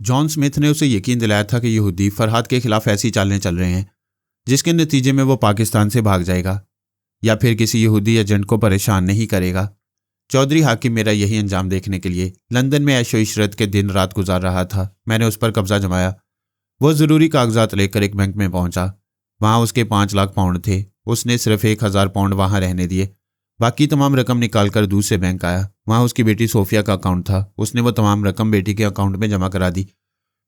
John Smith ने उसे यकीन दिलाया था कि यहूदी फरहाद के खिलाफ ऐसी चालें चल रहे हैं जिसके नतीजे में वो पाकिस्तान से भाग जाएगा या फिर किसी यहूदी एजेंट को परेशान नहीं करेगा। चौधरी हाकिम मेरा यही अंजाम देखने के लिए लंदन में ऐशो इशरत के दिन रात गुजार रहा था। मैंने उस पर कब्जा जमाया। वो ज़रूरी कागजात लेकर एक बैंक में पहुंचा। वहां उसके 5 लाख पाउंड थे। उसने सिर्फ 1000 पाउंड वहां रहने दिए। बाकी तमाम रकम निकालकर दूसरे बैंक आया। वहां उसकी बेटी सोफिया का अकाउंट था। उसने वो तमाम रकम बेटी के अकाउंट में जमा करा दी।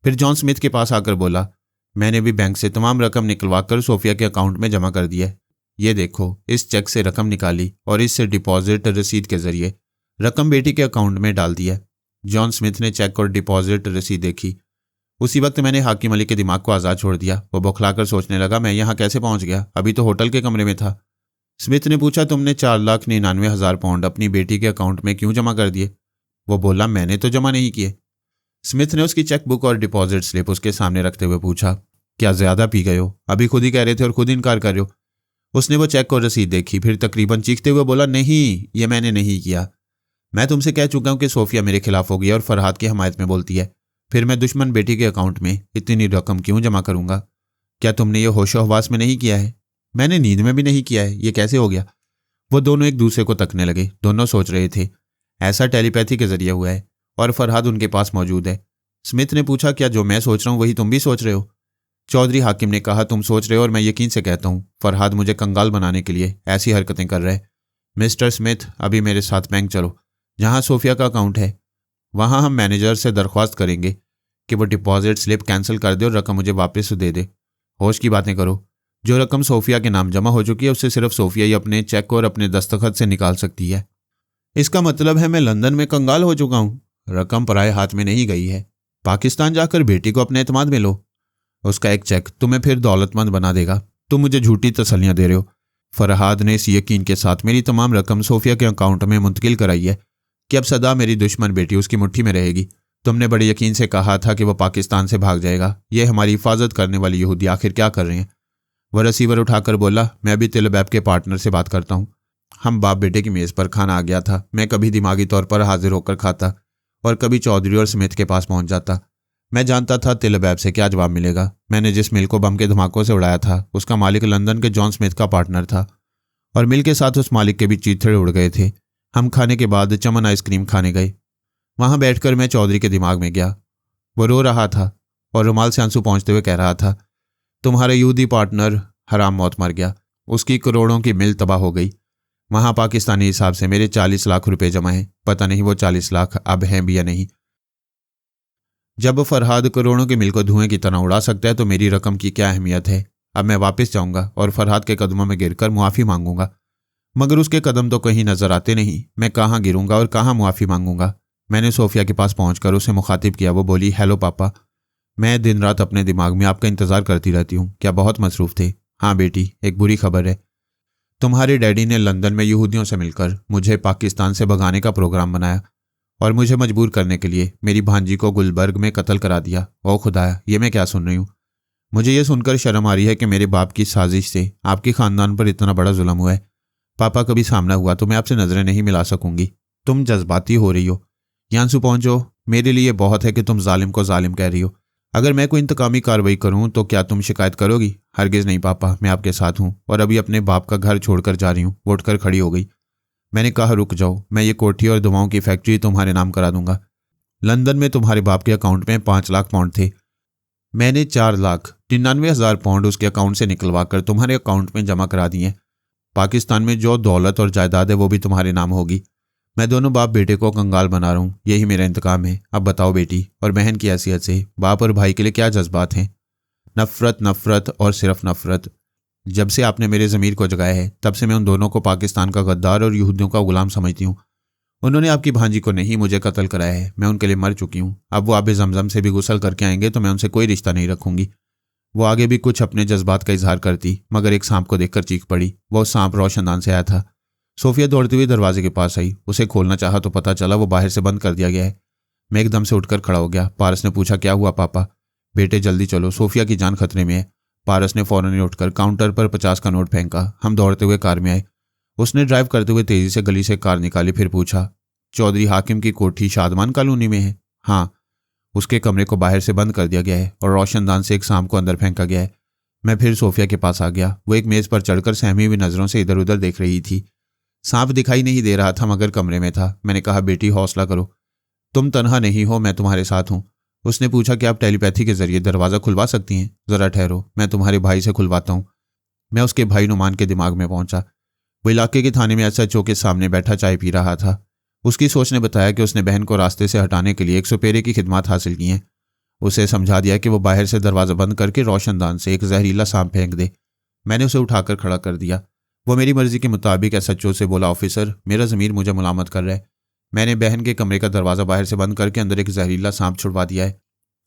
फिर जॉन स्मिथ के पास आकर बोला, मैंने भी बैंक से तमाम रकम निकलवाकर सोफिया के अकाउंट में जमा कर दी है। ये देखो, इस चेक से रकम निकाली और इससे डिपॉजिट रसीद के जरिए रकम बेटी के अकाउंट में डाल दी है। जॉन स्मिथ ने चेक और डिपॉजिट रसीद देखी। उसी वक्त मैंने हाकिम अली के दिमाग को आज़ाद छोड़ दिया। वो बौखलाकर सोचने लगा, मैं यहाँ कैसे पहुँच गया? अभी तो होटल के कमरे में था। स्मिथ ने पूछा, तुमने 4,99,000 पाउंड अपनी बेटी के अकाउंट में क्यों जमा कर दिए? वो बोला, मैंने तो जमा नहीं किए। स्मिथ ने उसकी चेक बुक और डिपॉजिट स्लिप उसके सामने रखते हुए पूछा, क्या ज्यादा पी गए हो? अभी खुद ही कह रहे थे और खुद इनकार कर रहे हो। उसने वो चेक और रसीद देखी, फिर तकरीबन चीखते हुए बोला, नहीं, ये मैंने नहीं किया। मैं तुमसे कह चुका हूं कि सोफिया मेरे खिलाफ होगी और फरहाद की हमायत में बोलती है। फिर मैं दुश्मन बेटी के अकाउंट में इतनी रकम क्यों जमा करूंगा? क्या तुमने ये होशो हवास में नहीं किया है? मैंने नींद में भी नहीं किया है। ये कैसे हो गया? वो दोनों एक दूसरे को तकने लगे। दोनों सोच रहे थे ऐसा टेलीपैथी के जरिए हुआ है और फरहाद उनके पास मौजूद है। स्मिथ ने पूछा, क्या जो मैं सोच रहा हूं वही तुम भी सोच रहे हो? चौधरी हाकिम ने कहा, तुम सोच रहे हो और मैं यकीन से कहता हूं फरहाद मुझे कंगाल बनाने के लिए ऐसी हरकतें कर रहा है। मिस्टर स्मिथ, अभी मेरे साथ बैंक चलो, जहां सोफिया का अकाउंट है। वहां हम मैनेजर से दरख्वास्त करेंगे कि वो डिपॉजिट स्लिप कैंसिल कर दे और रकम मुझे वापस दे दे। होश की बातें करो। जो रकम सोफिया के नाम जमा हो चुकी है उससे सिर्फ सोफिया ही अपने चेक और अपने दस्तखत से निकाल सकती है। इसका मतलब है मैं लंदन में कंगाल हो चुका हूं। रकम पराए हाथ में नहीं गई है। पाकिस्तान जाकर बेटी को अपने एतमाद में लो। उसका एक चेक तुम्हें फिर दौलतमंद बना देगा। तुम मुझे झूठी तसल्लियां दे रहे हो। फरहाद ने इस यकीन के साथ मेरी तमाम रकम सोफिया के अकाउंट में मुंतकिल कराई है कि अब सदा मेरी दुश्मन बेटी उसकी मुट्ठी में रहेगी। तुमने बड़े यकीन से कहा था कि वह पाकिस्तान से भाग जाएगा। ये हमारी हिफाजत करने वाली यहूदी आखिर क्या कर रहे हैं? वह रिसीवर उठाकर बोला, मैं अभी तिलबैब के पार्टनर से बात करता हूँ। हम बाप बेटे की मेज़ पर खाना आ गया था। मैं कभी दिमागी तौर पर हाजिर होकर खाता और कभी चौधरी और स्मिथ के पास पहुंच जाता। मैं जानता था तिलबैब से क्या जवाब मिलेगा। मैंने जिस मिल को बम के धमाकों से उड़ाया था उसका मालिक लंदन के जॉन स्मिथ का पार्टनर था और मिल के साथ उस मालिक के भी चीथड़े उड़ गए थे। हम खाने के बाद चमन आइसक्रीम खाने गए। वहां बैठकर मैं चौधरी के दिमाग में गया। वो रो रहा था और रुमाल से आंसू पहुंचते हुए कह रहा था, तुम्हारा यहूदी पार्टनर हराम मौत मर गया। उसकी करोड़ों की मिल तबाह हो गई। वहां पाकिस्तानी हिसाब से मेरे 40 लाख रुपए जमा हैं। पता नहीं वो 40 लाख अब हैं भी या नहीं। जब फरहाद करोड़ों की मिल को धुएं की तरह उड़ा सकता है तो मेरी रकम की क्या अहमियत है? अब मैं वापस जाऊंगा और फरहाद के कदमों में गिरकर मुआफ़ी मांगूंगा, मगर उसके कदम तो कहीं नजर आते नहीं। मैं कहाँ गिरूंगा और कहाँ मुआफ़ी मांगूंगा? मैंने सोफिया के पास पहुंचकर उसे मुखातिब किया। वो बोली, हेलो पापा, मैं दिन रात अपने दिमाग में आपका इंतजार करती रहती हूँ। क्या बहुत मसरूफ थे? हाँ बेटी, एक बुरी खबर है। तुम्हारे डैडी ने लंदन में यहूदियों से मिलकर मुझे पाकिस्तान से भगाने का प्रोग्राम बनाया और मुझे मजबूर करने के लिए मेरी भांजी को गुलबर्ग में कत्ल करा दिया। ओ खुदाया, ये मैं क्या सुन रही हूँ? मुझे ये सुनकर शर्म आ रही है कि मेरे बाप की साजिश से आपके खानदान पर इतना बड़ा जुल्म हुआ है। पापा, कभी सामना हुआ तो मैं आपसे नजरें नहीं मिला सकूंगी। तुम जज्बाती हो रही हो। यांसू पहुंचो। मेरे लिए बहुत है कि तुम जालिम को जालिम कह रही हो। अगर मैं कोई इंतकामी कार्रवाई करूं तो क्या तुम शिकायत करोगी? हरगिज नहीं पापा, मैं आपके साथ हूं और अभी अपने बाप का घर छोड़कर जा रही हूं। वो उठकर खड़ी हो गई। मैंने कहा, रुक जाओ, मैं ये कोठी और दवाओं की फैक्ट्री तुम्हारे नाम करा दूंगा। लंदन में तुम्हारे बाप के अकाउंट में 5 लाख पाउंड थे। मैंने 4,99,000 पाउंड उसके अकाउंट से निकलवा कर तुम्हारे अकाउंट में जमा करा दिए। पाकिस्तान में जो दौलत और जायदाद है वो भी तुम्हारे नाम होगी। मैं दोनों बाप बेटे को कंगाल बना रहा हूँ। यही मेरा इंतकाम है। अब बताओ बेटी और बहन की हैसियत से बाप और भाई के लिए क्या जज्बात हैं? नफरत, नफरत और सिर्फ नफरत। जब से आपने मेरे ज़मीर को जगाया है तब से मैं उन दोनों को पाकिस्तान का गद्दार और यहूदियों का गुलाम समझती हूँ। उन्होंने आपकी भांजी को नहीं, मुझे कत्ल कराया है। मैं उनके लिए मर चुकी हूँ। अब वो आबे ज़मज़म से भी गुसल करके आएंगे तो मैं उनसे कोई रिश्ता नहीं रखूंगी। वो आगे भी कुछ अपने जज्बात का इजहार करती, मगर एक सांप को देखकर चीख पड़ी। वो सांप रोशनदान से आया था। सोफिया दौड़ती हुई दरवाजे के पास आई। उसे खोलना चाहा तो पता चला वो बाहर से बंद कर दिया गया है। मैं एकदम से उठकर खड़ा हो गया। पारस ने पूछा, क्या हुआ पापा? बेटे जल्दी चलो, सोफिया की जान खतरे में है। पारस ने फौरन ही उठकर काउंटर पर 50 का नोट फेंका। हम दौड़ते हुए कार में आए। उसने ड्राइव करते हुए तेजी से गली से कार निकाली। फिर पूछा, चौधरी हाकिम की कोठी शादमान कॉलोनी में है? हाँ। उसके कमरे को बाहर से बंद कर दिया गया है और रोशनदान से एक सांप को अंदर फेंका गया है। मैं फिर सोफिया के पास आ गया। वो एक मेज पर चढ़कर सहमी हुई नजरों से इधर उधर देख रही थी। सांप दिखाई नहीं दे रहा था मगर कमरे में था। मैंने कहा, बेटी हौसला करो, तुम तन्हा नहीं हो, मैं तुम्हारे साथ हूं। उसने पूछा कि आप टेलीपैथी के जरिए दरवाज़ा खुलवा सकती हैं? जरा ठहरो, मैं तुम्हारे भाई से खुलवाता हूं। मैं उसके भाई नुमान के दिमाग में पहुंचा। वो इलाके के थाने में एसएचओ के सामने बैठा चाय पी रहा था। उसकी सोच ने बताया कि उसने बहन को रास्ते से हटाने के लिए एक सुपेरे की खिदमत हासिल की है। उसे समझा दिया कि वो बाहर से दरवाज़ा बंद करके रोशनदान से एक जहरीला सांप फेंक दे। मैंने उसे उठाकर खड़ा कर दिया। वो मेरी मर्जी के मुताबिक एसएचओ से बोला, ऑफिसर, मेरा ज़मीर मुझे मुलामत कर रहा है। मैंने बहन के कमरे का दरवाज़ा बाहर से बंद करके अंदर एक जहरीला सांप छुड़वा दिया है।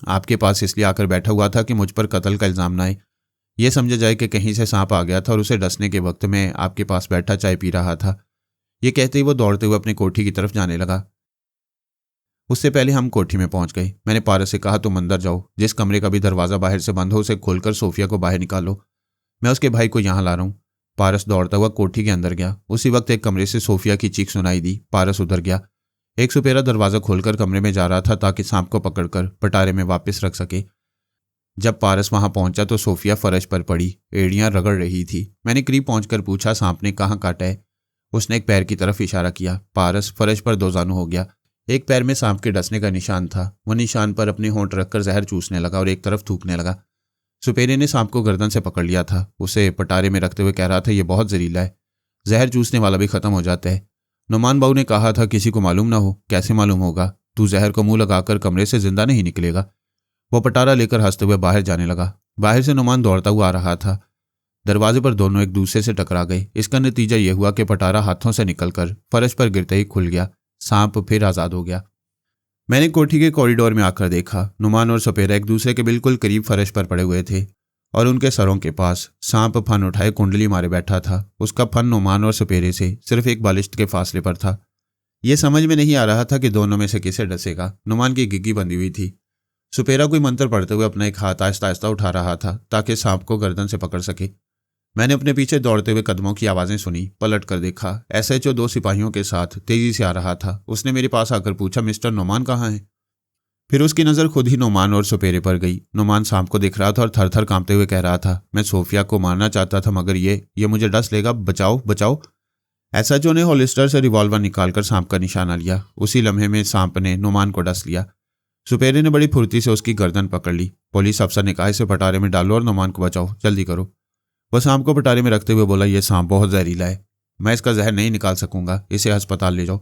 आपके पास इसलिए आकर बैठा हुआ था कि मुझ पर कत्ल का इल्ज़ाम ना आए। यह समझा जाए कि कहीं से सांप आ गया था और उसे डसने के वक्त मैं आपके पास बैठा चाय पी रहा था। ये कहते ही वो दौड़ते हुए अपनी कोठी की तरफ जाने लगा। उससे पहले हम कोठी में पहुंच गए। मैंने पारस से कहा, तुम अंदर जाओ, जिस कमरे का भी दरवाज़ा बाहर से बंद हो उसे खोलकर सोफिया को बाहर निकालो। मैं उसके भाई को यहाँ ला रहा हूँ। पारस दौड़ता हुआ कोठी के अंदर गया। उसी वक्त एक कमरे से सोफिया की चीख सुनाई दी। पारस उधर गया। एक सुपेरा दरवाज़ा खोलकर कमरे में जा रहा था ताकि सांप को पकड़कर पटारे में वापस रख सके। जब पारस वहां पहुंचा तो सोफिया फर्श पर पड़ी, एड़ियां रगड़ रही थी। मैंने करीब पहुंचकर पूछा, सांप ने कहाँ काटा है? उसने एक पैर की तरफ इशारा किया। पारस फर्श पर दोजानू हो गया। एक पैर में सांप के डसने का निशान था। वो निशान पर अपने होंठ रखकर जहर चूसने लगा और एक तरफ थूकने लगा। सुपेरे ने सांप को गर्दन से पकड़ लिया था। उसे पटारे में रखते हुए कह रहा था, यह बहुत जहरीला है, जहर चूसने वाला भी खत्म हो जाता है। नुमान बाबू ने कहा था किसी को मालूम ना हो। कैसे मालूम होगा? तू जहर को मुंह लगाकर कमरे से जिंदा नहीं निकलेगा। वो पटारा लेकर हंसते हुए बाहर जाने लगा। बाहर से नुमान दौड़ता हुआ आ रहा था। दरवाजे पर दोनों एक दूसरे से टकरा गए। इसका नतीजा यह हुआ कि पटारा हाथों से निकलकर फर्श पर गिरते ही खुल गया। सांप फिर आजाद हो गया। मैंने कोठी के कॉरिडोर में आकर देखा, नुमान और सुपेरा एक दूसरे के बिल्कुल करीब फर्श पर पड़े हुए थे और उनके सरों के पास सांप फन उठाए कुंडली मारे बैठा था। उसका फन नुमान और सुपेरे से सिर्फ एक बालिश्त के फासले पर था। यह समझ में नहीं आ रहा था कि दोनों में से किसे डसेगा। नुमान की गिग्गी बंधी हुई थी। सुपेरा कोई मंत्र पढ़ते हुए अपना एक हाथ आहिस्ता आहिस्ता उठा रहा था ताकि सांप को गर्दन से पकड़ सके। मैंने अपने पीछे दौड़ते हुए कदमों की आवाज़ें सुनी। पलट कर देखा, एसएचओ 2 सिपाहियों के साथ तेजी से आ रहा था। उसने मेरे पास आकर पूछा, मिस्टर नुमान कहाँ हैं? फिर उसकी नज़र खुद ही नुमान और सुपेरे पर गई। नुमान सांप को दिख रहा था और थर थर कांपते हुए कह रहा था, मैं सोफिया को मारना चाहता था मगर ये मुझे डस लेगा, बचाओ बचाओ। एसएचओ ने होलिस्टर से रिवॉल्वर निकालकर सांप का निशाना लिया। उसी लम्हे में सांप ने नुमान को डस लिया। सुपेरे ने बड़ी फुर्ती से उसकी गर्दन पकड़ ली। पुलिस अफसर ने कहा, इसे पटारे में डालो और नुमान को बचाओ, जल्दी करो। वह सांप को पटारे में रखते हुए बोला, यह सांप बहुत जहरीला है, मैं इसका जहर नहीं निकाल सकूंगा, इसे अस्पताल ले जाओ।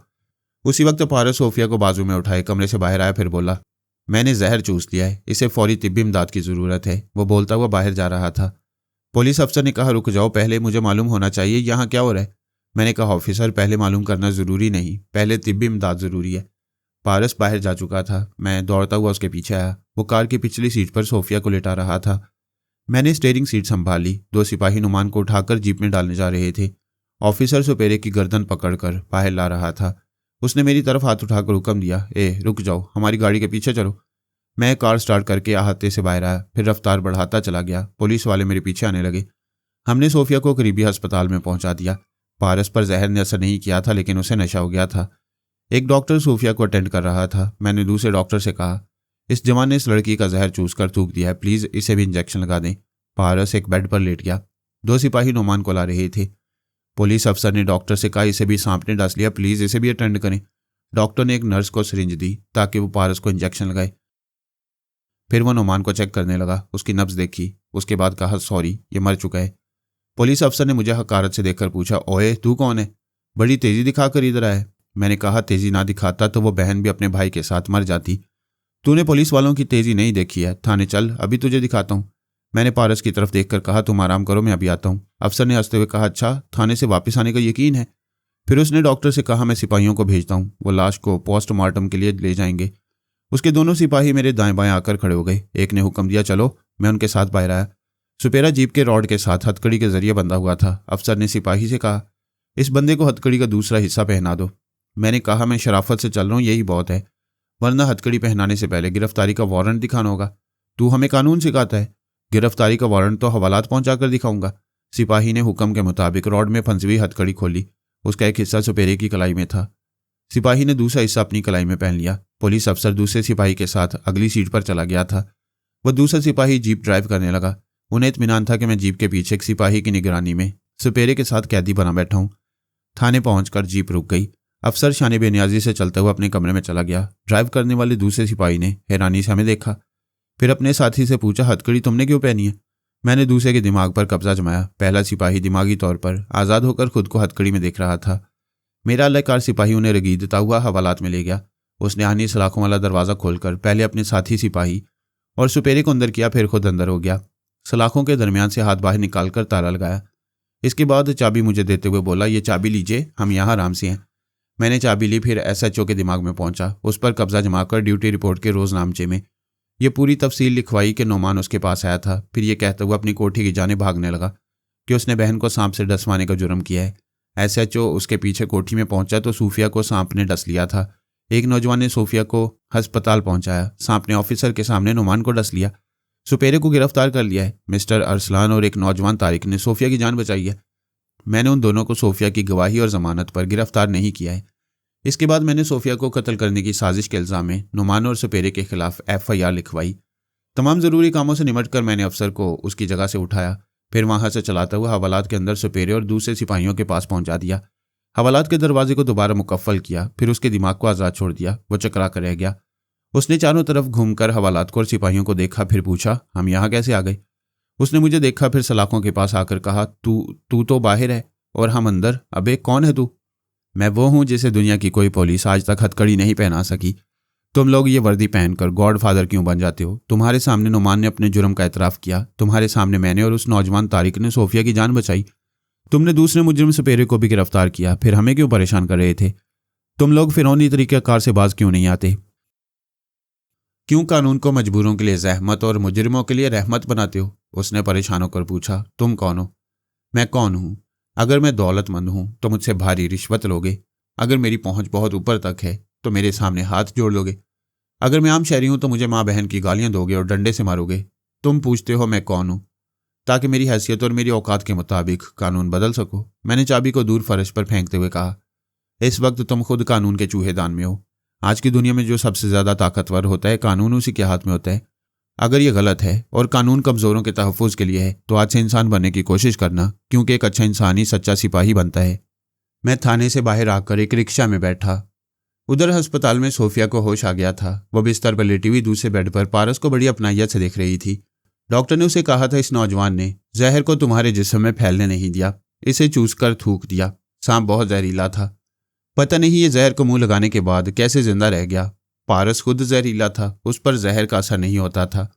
उसी वक्त पारस सोफिया को बाजू में उठाए कमरे से बाहर आया। फिर बोला, मैंने जहर चूस लिया है, इसे फौरी तिब्बी इमदाद की ज़रूरत है। वो बोलता हुआ बाहर जा रहा था। पुलिस अफसर ने कहा, रुक जाओ, पहले मुझे मालूम होना चाहिए यहाँ क्या हो रहा है। मैंने कहा, ऑफिसर, पहले मालूम करना ज़रूरी नहीं, पहले तिब्बी इमदाद ज़रूरी है। पारस बाहर जा चुका था। मैं दौड़ता हुआ उसके पीछे आया। वो कार की पिछली सीट पर सोफिया को लेटा रहा था। मैंने स्टीयरिंग सीट संभाली। 2 सिपाही नुमान को उठाकर जीप में डालने जा रहे थे। ऑफिसर सुपेरे की गर्दन पकड़कर बाहर ला रहा था। उसने मेरी तरफ हाथ उठाकर हुक्म दिया, रुक जाओ, हमारी गाड़ी के पीछे चलो। मैं कार स्टार्ट करके आहते से बाहर आया, फिर रफ्तार बढ़ाता चला गया। पुलिस वाले मेरे पीछे आने लगे। हमने सोफिया को करीबी अस्पताल में पहुंचा दिया। पारस पर जहर ने असर नहीं किया था लेकिन उसे नशा हो गया था। एक डॉक्टर सोफिया को अटेंड कर रहा था। मैंने दूसरे डॉक्टर से कहा, इस जवान ने इस लड़की का जहर चूसकर थूक दिया है, प्लीज़ इसे भी इंजेक्शन लगा दें। पारस एक बेड पर लेट गया। 2 सिपाही नुमान को ला रहे थे। पुलिस अफसर ने डॉक्टर से कहा, इसे भी सांप ने डस लिया, प्लीज़ इसे भी अटेंड करें। डॉक्टर ने एक नर्स को सिरिंज दी ताकि वो पारस को इंजेक्शन लगाए। फिर वो नुमान को चेक करने लगा, उसकी नब्ज देखी, उसके बाद कहा, सॉरी, ये मर चुका है। पुलिस अफसर ने मुझे हकारत से देखकर पूछा, ओए तू कौन है? बड़ी तेजी दिखाकर इधर आया। मैंने कहा, तेजी ना दिखाता तो वो बहन भी अपने भाई के साथ मर जाती। तूने पुलिस वालों की तेजी नहीं देखी है, थाने चल, अभी तुझे दिखाता हूँ। मैंने पारस की तरफ देखकर कहा, तुम आराम करो, मैं अभी आता हूँ। अफसर ने हंसते हुए कहा, अच्छा, थाने से वापस आने का यकीन है? फिर उसने डॉक्टर से कहा, मैं सिपाहियों को भेजता हूँ, वो लाश को पोस्टमार्टम के लिए ले जाएंगे। उसके दोनों सिपाही मेरे दाएं बाएं आकर खड़े हो गए। एक ने हुक्म दिया, चलो। मैं उनके साथ बाहर आया। सुपेरा जीप के रॉड के साथ हथकड़ी के जरिए बंधा हुआ था। अफसर ने सिपाही से कहा, इस बंदे को हथकड़ी का दूसरा हिस्सा पहना दो। मैंने कहा, मैं शराफत से चल रहा हूँ, यही बहुत है, वरना हथकड़ी पहनाने से पहले गिरफ्तारी का वारंट दिखाना होगा। तू हमें कानून सिखाता है? गिरफ्तारी का वारंट तो हवालात पहुंचा कर दिखाऊंगा। सिपाही ने हुक्म के मुताबिक रॉड में फंसी हुई हथकड़ी खोली। उसका एक हिस्सा सुपेरे की कलाई में था। सिपाही ने दूसरा हिस्सा अपनी कलाई में पहन लिया। पुलिस अफसर दूसरे सिपाही के साथ अगली सीट पर चला गया था। वह दूसरा सिपाही जीप ड्राइव करने लगा। उन्हें इत्मीनान था कि मैं जीप के पीछे एक सिपाही की निगरानी में सुपेरे के साथ कैदी बना बैठा हूं। थाने पहुंचकर जीप रुक गई। अफसर शान बेनियाजी से चलते हुए अपने कमरे में चला गया। ड्राइव करने वाले दूसरे सिपाही ने हैरानी से हमें देखा, फिर अपने साथी से पूछा, हथकड़ी तुमने क्यों पहनी है? मैंने दूसरे के दिमाग पर कब्जा जमाया। पहला सिपाही दिमागी तौर पर आज़ाद होकर खुद को हथकड़ी में देख रहा था। मेरा अल्लाहकार सिपाही उन्हें रगीदता हुआ हवालात में ले गया। उसने आनी सलाखों वाला दरवाज़ा खोलकर पहले अपने साथी सिपाही और सुपेरे को अंदर किया, फिर खुद अंदर हो गया। सलाखों के दरमियान से हाथ बाहर निकालकर ताला लगाया। इसके बाद चाबी मुझे देते हुए बोला, ये चाबी लीजिए, हम यहाँ आराम से हैं। मैंने चाबी ली, फिर SHO के दिमाग में पहुंचा। उस पर कब्जा जमाकर ड्यूटी रिपोर्ट के रोजनामचे में ये पूरी तफसील लिखवाई कि नोमान उसके पास आया था। फिर ये कहते हुए अपनी कोठी की जाने भागने लगा कि उसने बहन को सांप से डसवाने का जुर्म किया है। SHO उसके पीछे कोठी में पहुंचा तो सूफिया को सांप ने डस लिया था। एक नौजवान ने सूफिया को अस्पताल पहुंचाया। सांप ने ऑफिसर के सामने नोमान को डस लिया। सुपेरे को गिरफ्तार कर लिया है। मिस्टर अरसलान और एक नौजवान तारिक ने सोफिया की जान बचाई है। मैंने उन दोनों को सोफिया की गवाही और जमानत पर गिरफ्तार नहीं किया है। इसके बाद मैंने सोफिया को कत्ल करने की साजिश के इल्जाम में नुमान और सुपेरे के खिलाफ FIR लिखवाई। तमाम ज़रूरी कामों से निमटकर मैंने अफसर को उसकी जगह से उठाया, फिर वहां से चलाता हुआ हवालात के अंदर सुपेरे और दूसरे सिपाहियों के पास पहुंचा दिया। हवालात के दरवाजे को दोबारा मुकफ्फल किया, फिर उसके दिमाग को आज़ाद छोड़ दिया। वो चकरा कर रह गया। उसने चारों तरफ घूमकर हवालात को और सिपाहियों को देखा, फिर पूछा, हम यहाँ कैसे आ गए? उसने मुझे देखा, फिर सलाखों के पास आकर कहा, तू तो बाहर है और हम अंदर। अबे कौन है तू? मैं वो हूं जिसे दुनिया की कोई पुलिस आज तक हथकड़ी नहीं पहना सकी। तुम लोग ये वर्दी पहनकर गॉड फादर क्यों बन जाते हो? तुम्हारे सामने नुमान ने अपने जुर्म का एतराफ़ किया। तुम्हारे सामने मैंने और उस नौजवान तारिक ने सोफिया की जान बचाई। तुमने दूसरे मुजरिम सुपेरे को भी गिरफ्तार किया, फिर हमें क्यों परेशान कर रहे थे? तुम लोग फिरौनी तरीक़ेकार से बाज क्यों नहीं आते? क्यों कानून को मजबूरों के लिए ज़हमत और मुजरिमों के लिए रहमत बनाते हो? उसने परेशान होकर पूछा। तुम कौन हो? मैं कौन हूँ? अगर मैं दौलतमंद हूं तो मुझसे भारी रिश्वत लोगे। अगर मेरी पहुंच बहुत ऊपर तक है तो मेरे सामने हाथ जोड़ लोगे। अगर मैं आम शहरी हूं तो मुझे माँ बहन की गालियां दोगे और डंडे से मारोगे। तुम पूछते हो मैं कौन हूं ताकि मेरी हैसियत और मेरी औकात के मुताबिक कानून बदल सको। मैंने चाबी को दूर फर्श पर फेंकते हुए कहा, इस वक्त तुम खुद कानून के चूहेदान में हो। आज की दुनिया में जो सबसे ज़्यादा ताकतवर होता है, कानून उसी के हाथ में होता है। अगर ये गलत है और कानून कमज़ोरों के तहफ़्फ़ुज़ के लिए है तो आज से इंसान बनने की कोशिश करना, क्योंकि एक अच्छा इंसान ही सच्चा सिपाही बनता है। मैं थाने से बाहर आकर एक रिक्शा में बैठा। उधर अस्पताल में सोफिया को होश आ गया था। वह बिस्तर पर लेटी हुई दूसरे बेड पर पारस को बड़ी अपनाइयत से देख रही थी। डॉक्टर ने उसे कहा था, इस नौजवान ने जहर को तुम्हारे जिस्म में फैलने नहीं दिया, इसे चूस कर थूक दिया। सांप बहुत जहरीला था। पता नहीं ये जहर को मुंह लगाने के बाद कैसे जिंदा रह गया। पारस खुद जहरीला था, उस पर जहर का असर नहीं होता था।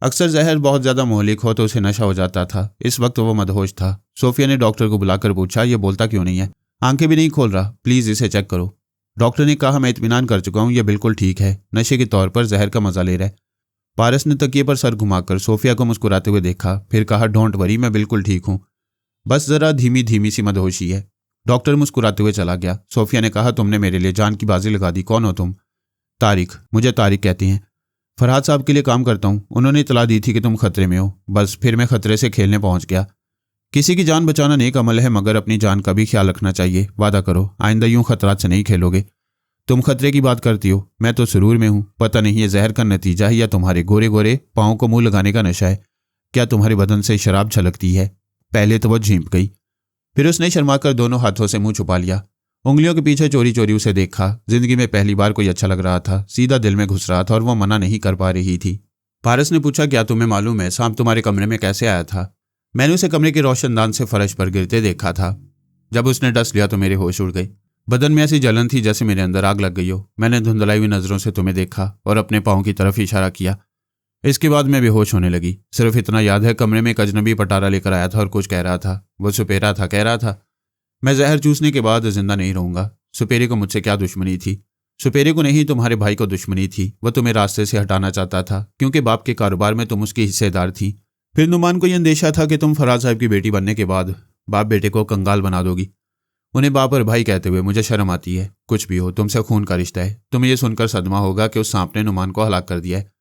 अक्सर जहर बहुत ज़्यादा मोहलिक हो तो उसे नशा हो जाता था। इस वक्त वो मदहोश था। सोफिया ने डॉक्टर को बुलाकर पूछा, ये बोलता क्यों नहीं है? आंखें भी नहीं खोल रहा, प्लीज़ इसे चेक करो। डॉक्टर ने कहा, मैं इत्मीनान कर चुका हूँ, यह बिल्कुल ठीक है, नशे के तौर पर जहर का मजा ले रहा है। पारस ने तकिए पर सर घुमाकर सोफिया को मुस्कुराते हुए देखा, फिर कहा, डोंट वरी, मैं बिल्कुल ठीक हूँ, बस ज़रा धीमी धीमी सी मदहोशी है। डॉक्टर मुस्कुराते हुए चला गया। सोफिया ने कहा, तुमने मेरे लिए जान की बाजी लगा दी, कौन हो तुम? तारिक, मुझे तारिक कहती हैं। फरहाद साहब के लिए काम करता हूँ। उन्होंने इतला दी थी कि तुम खतरे में हो, बस फिर मैं खतरे से खेलने पहुंच गया। किसी की जान बचाना नेक अमल है, मगर अपनी जान का भी ख्याल रखना चाहिए। वादा करो आइंदा यूं खतरात से नहीं खेलोगे। तुम खतरे की बात करती हो, मैं तो सुरूर में हूँ। पता नहीं ये जहर का नतीजा है या तुम्हारे गोरे गोरे पाँव को मुंह लगाने का नशा है। क्या तुम्हारे बदन से शराब छलकती है? पहले तो वह झींप गई, फिर उसने शर्माकर दोनों हाथों से मुंह छुपा लिया। उंगलियों के पीछे चोरी चोरी उसे देखा। जिंदगी में पहली बार कोई अच्छा लग रहा था, सीधा दिल में घुस रहा था और वह मना नहीं कर पा रही थी। पारस ने पूछा, क्या तुम्हें मालूम है सांप तुम्हारे कमरे में कैसे आया था? मैंने उसे कमरे के रोशनदान से फर्श पर गिरते देखा था। जब उसने डस लिया तो मेरे होश उड़ गए। बदन में ऐसी जलन थी जैसे मेरे अंदर आग लग गई हो। मैंने धुंधलाई हुई नजरों से तुम्हें देखा और अपने पाँव की तरफ इशारा किया। इसके बाद मैं बेहोश होने लगी। सिर्फ इतना याद है, कमरे में एक अजनबी पटारा लेकर आया था और कुछ कह रहा था। वो सुपेरा था, कह रहा था, मैं जहर चूसने के बाद जिंदा नहीं रहूंगा। सुपेरे को मुझसे क्या दुश्मनी थी? सुपेरे को नहीं, तुम्हारे भाई को दुश्मनी थी। वह तुम्हें रास्ते से हटाना चाहता था क्योंकि बाप के कारोबार में तुम उसकी हिस्सेदार थी। फिर नुमान को यह अंदेशा था कि तुम फराज साहब की बेटी बनने के बाद बाप बेटे को कंगाल बना दोगी। उन्हें बाप और भाई कहते हुए मुझे शर्म आती है। कुछ भी हो, तुमसे खून का रिश्ता है। तुम्हें यह सुनकर सदमा होगा कि उस सांप ने नुमान को हलाक कर दिया है।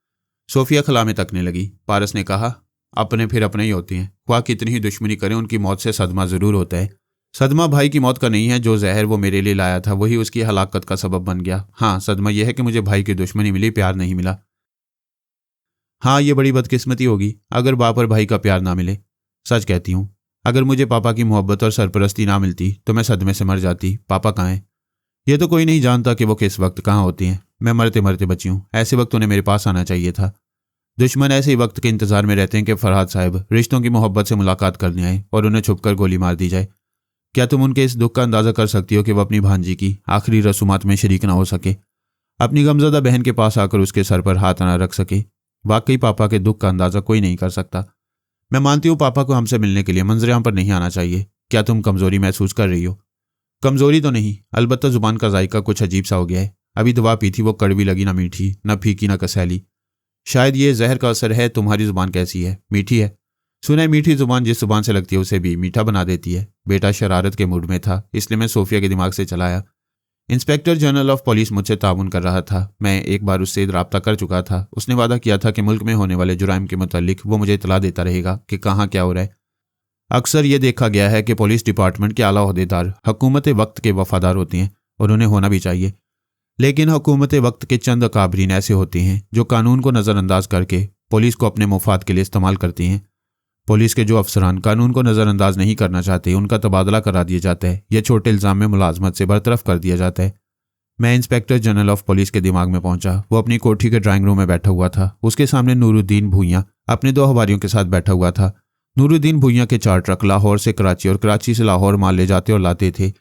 सोफिया खला में तकने लगी। पारस ने कहा, अपने फिर अपने ही होते हैं, ख्वाह कितनी ही दुश्मनी करें, उनकी मौत से सदमा जरूर होता है। सदमा भाई की मौत का नहीं है, जो जहर वो मेरे लिए लाया था वही उसकी हलाकत का सबब बन गया। हाँ, सदमा यह है कि मुझे भाई की दुश्मनी मिली, प्यार नहीं मिला। हाँ, ये बड़ी बदकिस्मती होगी अगर बाप और भाई का प्यार ना मिले। सच कहती हूँ, अगर मुझे पापा की मोहब्बत और सरपरस्ती ना मिलती तो मैं सदमे से मर जाती। पापा कहाँ हैं? ये तो कोई नहीं जानता कि वो किस वक्त कहाँ होते हैं। मैं मरते मरते बची हूँ। ऐसे वक्त उन्हें मेरे पास आना चाहिए था। दुश्मन ऐसे ही वक्त के इंतजार में रहते हैं कि फरहाद साहब रिश्तों की मोहब्बत से मुलाकात करने आए और उन्हें छुपकर गोली मार दी जाए। क्या तुम उनके इस दुख का अंदाजा कर सकती हो कि वह अपनी भांजी की आखिरी रसूमात में शरीक ना हो सके, अपनी गमज़दा बहन के पास आकर उसके सर पर हाथ ना रख सके? वाकई पापा के दुख का अंदाजा कोई नहीं कर सकता। मैं मानती हूँ पापा को हमसे मिलने के लिए मंजर पर नहीं आना चाहिए। क्या तुम कमजोरी महसूस कर रही हो? कमजोरी तो नहीं, अलबत्ता जुबान का जायका कुछ अजीब सा हो गया है। अभी दवा पी थी, वो कड़वी लगी, ना मीठी, ना फीकी, ना कसैली। शायद ये जहर का असर है। तुम्हारी जुबान कैसी है? मीठी है। सुना है मीठी जुबान जिस जुबान से लगती है उसे भी मीठा बना देती है। बेटा शरारत के मूड में था, इसलिए मैं सोफिया के दिमाग से चलाया। इंस्पेक्टर जनरल ऑफ पुलिस मुझसे ताउन कर रहा था। मैं एक बार उससे राब्ता कर चुका था। उसने वादा किया था कि मुल्क में होने वाले जुराइम के मुतालिक वो मुझे इतला देता रहेगा कि कहाँ क्या हो रहा है। अक्सर ये देखा गया है कि पुलिस डिपार्टमेंट के आला ओहदेदार हुकूमत वक्त के वफादार होते हैं, और उन्हें होना भी चाहिए। लेकिन हुकूमत वक्त के चंद अकाबरीन ऐसे होते हैं जो कानून को नज़रअंदाज करके पुलिस को अपने मुफाद के लिए इस्तेमाल करते हैं। पुलिस के जो अफसरान कानून को नज़रअंदाज नहीं करना चाहते, उनका तबादला करा दिया जाता है या छोटे इल्ज़ाम में मुलाजमत से बरतरफ कर दिया जाता है। मैं इंस्पेक्टर जनरल ऑफ पुलिस के दिमाग में पहुंचा। वो अपनी कोठी के ड्राइंग रूम में बैठा हुआ था। उसके सामने नूरुद्दीन भूइयां अपने 2 हवारियों के साथ बैठा हुआ था। नूरुद्दीन भूइयां के 4 ट्रक लाहौर से कराची और कराची से लाहौर माल ले जाते और लाते थे।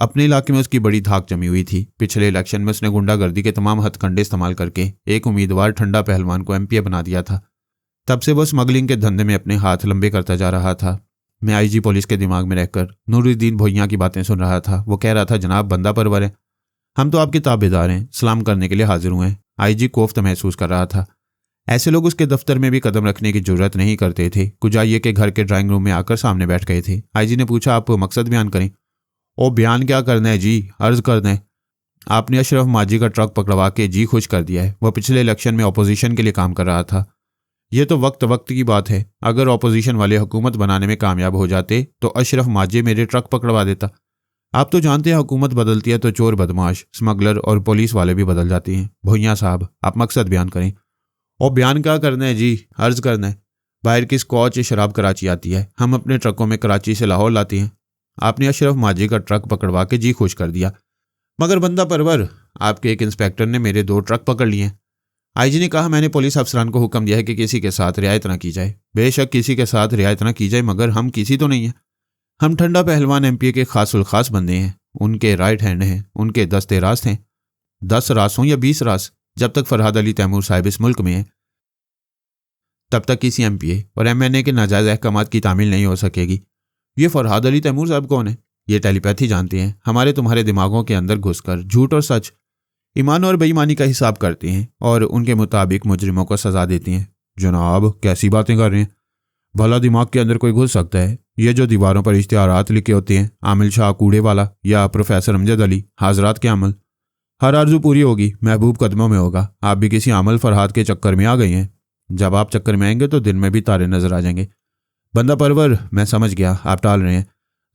अपने इलाके में उसकी बड़ी धाक जमी हुई थी। पिछले इलेक्शन में उसने गुंडागर्दी के तमाम हथकंडे इस्तेमाल करके एक उम्मीदवार ठंडा पहलवान को एमपीए बना दिया था। तब से वो स्मगलिंग के धंधे में अपने हाथ लंबे करता जा रहा था। मैं आईजी पुलिस के दिमाग में रहकर नूरुद्दीन भूइयां की बातें सुन रहा था। वो कह रहा था, जनाब बंदा परवर है, हम तो आपके ताबेदार हैं, सलाम करने के लिए हाजिर हुए हैं। आईजी कोफ्त महसूस कर रहा था। ऐसे लोग उसके दफ्तर में भी कदम रखने की जरूरत नहीं करते थे। कुजाइये के घर के ड्राइंग रूम में आकर सामने बैठ गए थे। आईजी ने पूछा, आप मकसद बयान करें। ओ बयान क्या करना है जी, अर्ज करना है। आपने अशरफ माजी का ट्रक पकड़वा के जी खुश कर दिया है। वह पिछले इलेक्शन में अपोजिशन के लिए काम कर रहा था। यह तो वक्त वक्त की बात है। अगर अपोजिशन वाले हुकूमत बनाने में कामयाब हो जाते तो अशरफ माजी मेरे ट्रक पकड़वा देता। आप तो जानते हैं हुकूमत बदलती है तो चोर, बदमाश, स्मगलर और पुलिस वाले भी बदल जाते हैं। भुइयां साहब, आप मकसद बयान करें। और बयान क्या करना है जी, अर्ज करना है। बाहर की स्कॉच शराब कराची आती है, हम अपने ट्रकों में कराची से लाहौर लाते हैं। आपने अशरफ माजी का ट्रक पकड़वा के जी खुश कर दिया। मगर बंदा परवर, आपके एक इंस्पेक्टर ने मेरे 2 ट्रक पकड़ लिए। आईजी ने कहा, मैंने पुलिस अफसरान को हुक्म दिया है कि किसी के साथ रियायत ना की जाए। बेशक किसी के साथ रियायत ना की जाए, मगर हम किसी तो नहीं है। हम ठंडा पहलवान एमपीए के खासुल खास बंदे हैं, उनके राइट हैंड हैं, उनके दस्ते रास्त हैं। 10 रास हों या 20 रास, जब तक फरहाद अली तैमूर साहिब इस मुल्क में है तब तक किसी एमपीए और एमएनए के नाजायज अहकामात की तामील नहीं हो सकेगी। ये फरहाद अली तैमूर साहब कौन है? ये टेलीपैथी जानते हैं। हमारे तुम्हारे दिमागों के अंदर घुसकर झूठ और सच, ईमान और बेईमानी का हिसाब करते हैं और उनके मुताबिक मुजरिमों को सजा देते हैं। जनाब कैसी बातें कर रहे हैं? भला दिमाग के अंदर कोई घुस सकता है? ये जो दीवारों पर इश्तिहारात लिखे होते हैं, आमिल शाह कूड़े वाला या प्रोफेसर अमजद अली, हाजरात के अमल, हर आरजू पूरी होगी, महबूब कदमों में होगा। आप भी किसी अमल फरहाद के चक्कर में आ गई हैं। जब आप चक्कर में आएंगे तो दिन में भी तारे नजर आ जाएंगे। बंदा परवर, मैं समझ गया, आप टाल रहे हैं।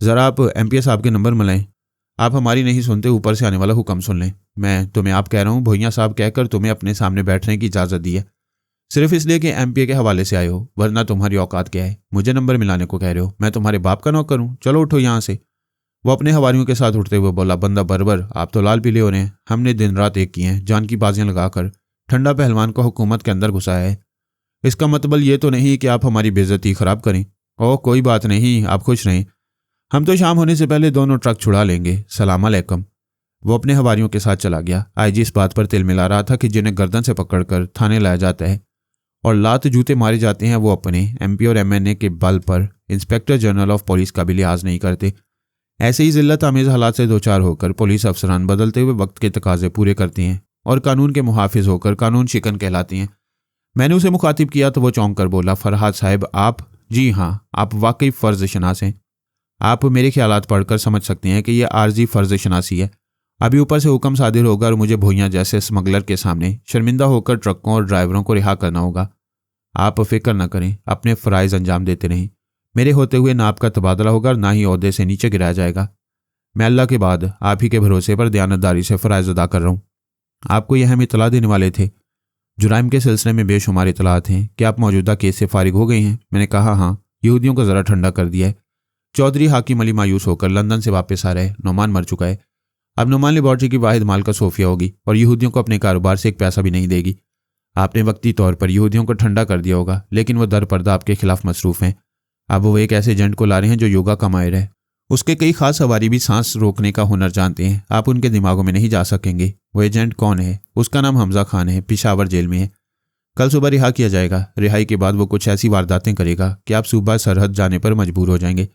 ज़रा आप एमपीए साहब के नंबर मिलाएं। आप हमारी नहीं सुनते, ऊपर से आने वाला हुक्म सुन लें। मैं तुम्हें आप कह रहा हूँ, भुइयां साहब कहकर तुम्हें अपने सामने बैठने की इजाज़त दी है, सिर्फ इसलिए कि एमपीए के हवाले से आए हो, वरना तुम्हारी औकात क्या है? मुझे नंबर मिलाने को कह रहे हो? मैं तुम्हारे बाप का नौकर हूँ? चलो उठो यहाँ से। वो अपने हवारियों के साथ उठते हुए बोला, बंदा बरबर, आप तो लाल पीले हो रहे हैं। हमने दिन रात एक किए हैं, जान की बाजियां लगाकर ठंडा पहलवान को हुकूमत के अंदर घुसाया है। इसका मतलब ये तो नहीं कि आप हमारी बेइज्जती खराब करें। ओह कोई बात नहीं, आप खुश रहें, हम तो शाम होने से पहले दोनों ट्रक छुड़ा लेंगे। सलाम अलैकुम। वो अपने हवारियों के साथ चला गया। आईजी इस बात पर तिल मिला रहा था कि जिन्हें गर्दन से पकड़कर थाने लाया जाता है और लात जूते मारे जाते हैं, वो अपने एमपी और एमएनए के बल पर इंस्पेक्टर जनरल ऑफ पुलिस का भी लिहाज नहीं करते। ऐसे ही जिल्लत आमेज हालात से दो चार होकर पुलिस अफसरान बदलते हुए वक्त के तकाजे पूरे करते हैं और कानून के मुहाफिज होकर कानून शिकन कहलाते हैं। मैंने उसे मुखातिब किया तो वो चौंक कर बोला, फरहाद साहब आप? जी हाँ, आप वाकई फ़र्ज शनास हैं। आप मेरे ख्यालात पढ़कर समझ सकते हैं कि यह आर्जी फ़र्ज शनासी है। अभी ऊपर से हुक्म सादिर होगा और मुझे भुइयां जैसे स्मगलर के सामने शर्मिंदा होकर ट्रकों और ड्राइवरों को रिहा करना होगा। आप फिक्र न करें, अपने फ़राइज़ अंजाम देते रहें। मेरे होते हुए ना आपका तबादला होगा और ना ही ओहदे से नीचे गिराया जाएगा। मैं अल्लाह के बाद आप ही के भरोसे पर दयानतदारी से फ़राइज़ अदा कर रहा हूँ। आपको यह हम इतला देने वाले थे। जुराइम के सिलसिले में बेशुमार इतलात हैं कि आप मौजूदा केस से फारिग हो गई हैं। मैंने कहा हाँ, यहूदियों को ज़रा ठंडा कर दिया है। चौधरी हाकिम अली मायूस होकर लंदन से वापस आ रहे। नोमान मर चुका है। अब नोमान लेबॉर्ट्री की वाहिद माल का सोफिया होगी और यहूदियों को अपने कारोबार से एक पैसा भी नहीं देगी। आपने वक्ती तौर पर यहूदियों को ठंडा कर दिया होगा, लेकिन वो दर पर्दा आपके खिलाफ मसरूफ़ हैं। अब वो एक ऐसे एजेंट को ला रहे हैं जो योगा का माहिर है। उसके कई खास सवारी भी सांस रोकने का हुनर जानते हैं। आप उनके दिमागों में नहीं जा सकेंगे। वो एजेंट कौन है? उसका नाम हमजा खान है, पेशावर जेल में है। कल सुबह रिहा किया जाएगा। रिहाई के बाद वो कुछ ऐसी वारदातें करेगा कि आप सूबा सरहद जाने पर मजबूर हो जाएंगे।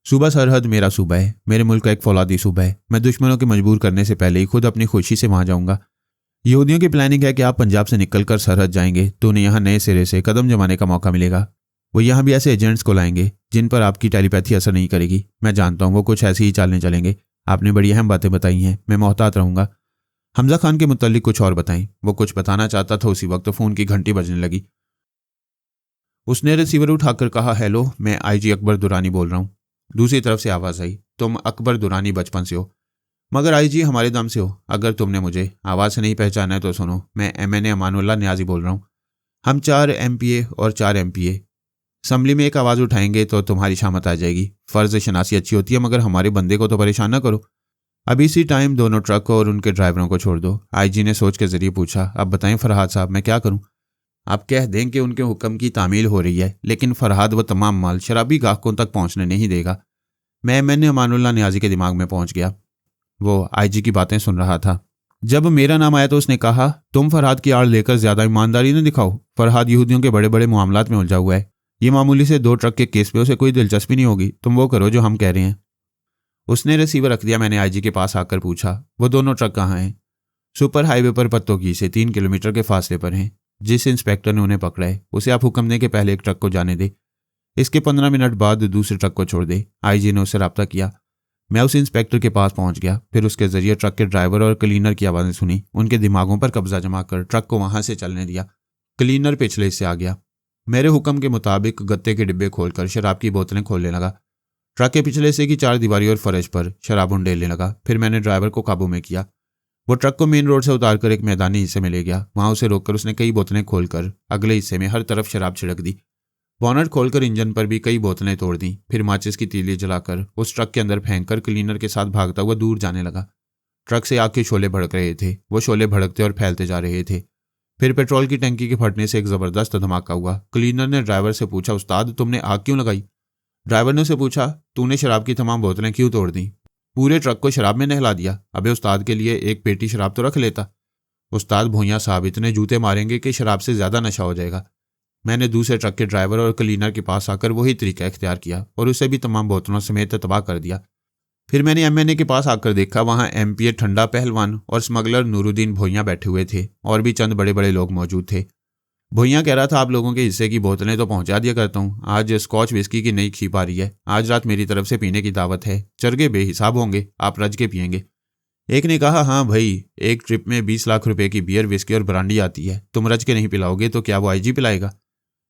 सूबा सरहद मेरा सूबा है, मेरे मुल्क का एक फौलादी सूबा है। मैं दुश्मनों के मजबूर करने से पहले ही खुद अपनी खुशी से वहां जाऊंगा। यहूदियों की प्लानिंग है कि आप पंजाब से निकलकर सरहद जाएंगे तो उन्हें यहाँ नए सिरे से कदम जमाने का मौका मिलेगा। वो यहाँ भी ऐसे एजेंट्स को लाएंगे जिन पर आपकी टेलीपैथी असर नहीं करेगी। मैं जानता हूँ वो कुछ ऐसी ही चालने चलेंगे। आपने बड़ी अहम बातें बताई हैं, मैं मोहतात रहूंगा। हमजा खान के मुतल्लिक कुछ और बताएं। वो कुछ बताना चाहता था, उसी वक्त फ़ोन की घंटी बजने लगी। उसने रिसीवर उठाकर कहा, हेलो, मैं आईजी अकबर दुरानी बोल रहा हूँ। दूसरी तरफ से आवाज़ आई, तुम अकबर दुरानी बचपन से हो, मगर आईजी हमारे दम से हो। अगर तुमने मुझे आवाज़ से नहीं पहचाना है तो सुनो, मैं MNA अमानुल्लाह न्याजी बोल रहा हूँ। हम 4 MPA और 4 MPA असम्बली में एक आवाज़ उठाएंगे तो तुम्हारी शामत आ जाएगी। फ़र्ज़ शनासी अच्छी होती है, मगर हमारे बंदे को तो परेशान ना करो। अब इसी टाइम दोनों ट्रक और उनके ड्राइवरों को छोड़ दो। आईजी ने सोच के जरिए पूछा, अब बताएं फरहाद साहब, मैं क्या करूं? आप कह दें कि उनके हुक्म की तामील हो रही है, लेकिन फरहाद व तमाम माल शराबी गाहकों तक पहुंचने नहीं देगा। मैंने अमानुल्लाह न्याजी के दिमाग में पहुंच गया। वो आईजी की बातें सुन रहा था। जब मेरा नाम आया तो उसने कहा, तुम फरहाद की आड़ लेकर ज्यादा ईमानदारी न दिखाओ। फरहाद यहूदियों के बड़े बड़े मामलात में उलझा हुआ है। ये मामूली से 2 ट्रक के केस पे उसे कोई दिलचस्पी नहीं होगी। तुम वो करो जो हम कह रहे हैं। उसने रिसीवर रख दिया। मैंने आईजी के पास आकर पूछा, वो दोनों ट्रक कहाँ हैं? सुपर हाईवे पर पत्तोगी से 3 किलोमीटर के फासले पर हैं। जिस इंस्पेक्टर ने उन्हें पकड़ा है उसे आप हुक्म दें कि पहले एक ट्रक को जाने दे, इसके 15 मिनट बाद दूसरे ट्रक को छोड़ दे। आईजी ने उससे रब्ता किया। मैं उस इंस्पेक्टर के पास पहुंच गया। फिर उसके जरिए ट्रक के ड्राइवर और क्लीनर की आवाज़ें सुनी। उनके दिमागों पर कब्जा जमा कर ट्रक को वहां से चलने दिया। क्लीनर पिछले हिस्से आ गया। मेरे हुक्म के मुताबिक गत्ते के डिब्बे खोलकर शराब की बोतलें खोलने लगा। ट्रक के पिछले हिस्से की 4 दीवारी और फर्श पर शराब उंडेलने लगा। फिर मैंने ड्राइवर को काबू में किया। वो ट्रक को मेन रोड से उतारकर एक मैदानी हिस्से में ले गया। वहां उसे रोककर उसने कई बोतलें खोलकर अगले हिस्से में हर तरफ शराब छिड़क दी। बॉनट खोलकर इंजन पर भी कई बोतलें तोड़ दी। फिर माचिस की तीली जलाकर उस ट्रक के अंदर फेंककर क्लीनर के साथ भागता हुआ दूर जाने लगा। ट्रक से आग के शोले भड़क रहे थे। वो शोले भड़कते और फैलते जा रहे थे। फिर पेट्रोल की टंकी के फटने से एक जबरदस्त धमाका हुआ। क्लीनर ने ड्राइवर से पूछा, उस्ताद तुमने आग क्यों लगाई? ड्राइवर ने उसे पूछा, तूने शराब की तमाम बोतलें क्यों तोड़ दी? पूरे ट्रक को शराब में नहला दिया। अबे उस्ताद के लिए एक पेटी शराब तो रख लेता। उस्ताद भूया साहब इतने जूते मारेंगे कि शराब से ज्यादा नशा हो जाएगा। मैंने दूसरे ट्रक के ड्राइवर और क्लीनर के पास आकर वही तरीका इख्तियार किया और उसे भी तमाम बोतलों समेत तबाह कर दिया। फिर मैंने MNA के पास आकर देखा, वहां MPA ठंडा पहलवान और स्मगलर नूरुद्दीन भोइया बैठे हुए थे और भी चंद बड़े बड़े लोग मौजूद थे। भोइया कह रहा था, आप लोगों के हिस्से की बोतलें तो पहुंचा दिया करता हूँ। आज स्कॉच विस्की की नई खीप आ रही है। आज रात मेरी तरफ से पीने की दावत है। चरगे बेहिसाब होंगे, आप रज के पियेंगे। एक ने कहा, हाँ भाई, एक ट्रिप में 20 लाख रुपए की बियर, विस्की और ब्रांडी आती है। तुम रज के नहीं पिलाओगे तो क्या वो आईजी पिलाएगा?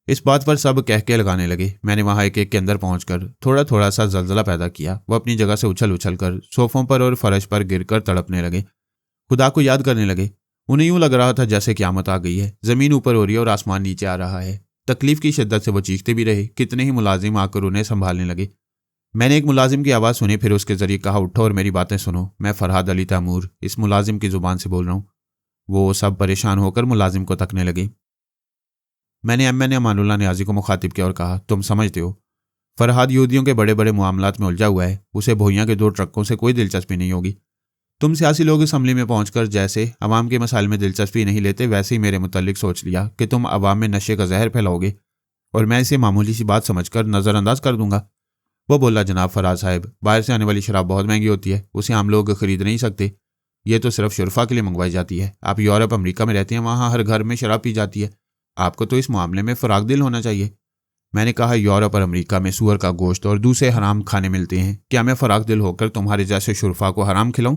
इस बात पर सब कह के लगाने लगे। मैंने वहां एक एक के अंदर पहुंचकर थोड़ा थोड़ा सा जलजला पैदा किया। वो अपनी जगह से उछल उछल कर सोफों पर और फर्श पर गिरकर तड़पने लगे। खुदा को याद करने लगे। उन्हें यूं लग रहा था जैसे क़यामत आ गई है। जमीन ऊपर हो रही है और आसमान नीचे आ रहा है। तकलीफ की शिद्दत से वो चीखते भी रहे। कितने ही मुलाजिम आकर उन्हें संभालने लगे। मैंने एक मुलाजिम की आवाज़ सुनी। फिर उसके जरिए कहा, उठो और मेरी बातें सुनो। मैं फरहाद अली तैमूर इस मुलाजिम की जुबान से बोल रहा हूँ। वो सब परेशान होकर मुलाजिम को तकने लगे। मैंने MNA अमानुल्लाह न्याजी को मुखातिब किया और कहा, तुम समझते हो फरहाद यहूदियों के बड़े बड़े मामलात में उलझा हुआ है। उसे भोइया के 2 ट्रकों से कोई दिलचस्पी नहीं होगी। तुम सियासी लोग असम्बली में पहुंचकर जैसे अवाम के मसाइल में दिलचस्पी नहीं लेते, वैसे ही मेरे मुतल्लिक सोच लिया कि तुम अवाम में नशे का जहर फैलाओगे और मैं इसे मामूली सी बात समझकर नज़रअंदाज कर दूंगा। वो बोला, जनाब फराज साहब, बाहर से आने वाली शराब बहुत महंगी होती है। उसे आम लोग खरीद नहीं सकते। ये तो सिर्फ शुरफा के लिए मंगवाई जाती है। आप यूरोप अमेरिका में रहते हैं, वहाँ हर घर में शराब पी जाती है। आपको तो इस मामले में फराग दिल होना चाहिए। मैंने कहा, यूरोप और अमेरिका में सूअर का गोश्त और दूसरे हराम खाने मिलते हैं। क्या मैं फराग दिल होकर तुम्हारे जैसे शुरफा को हराम खिलाऊं?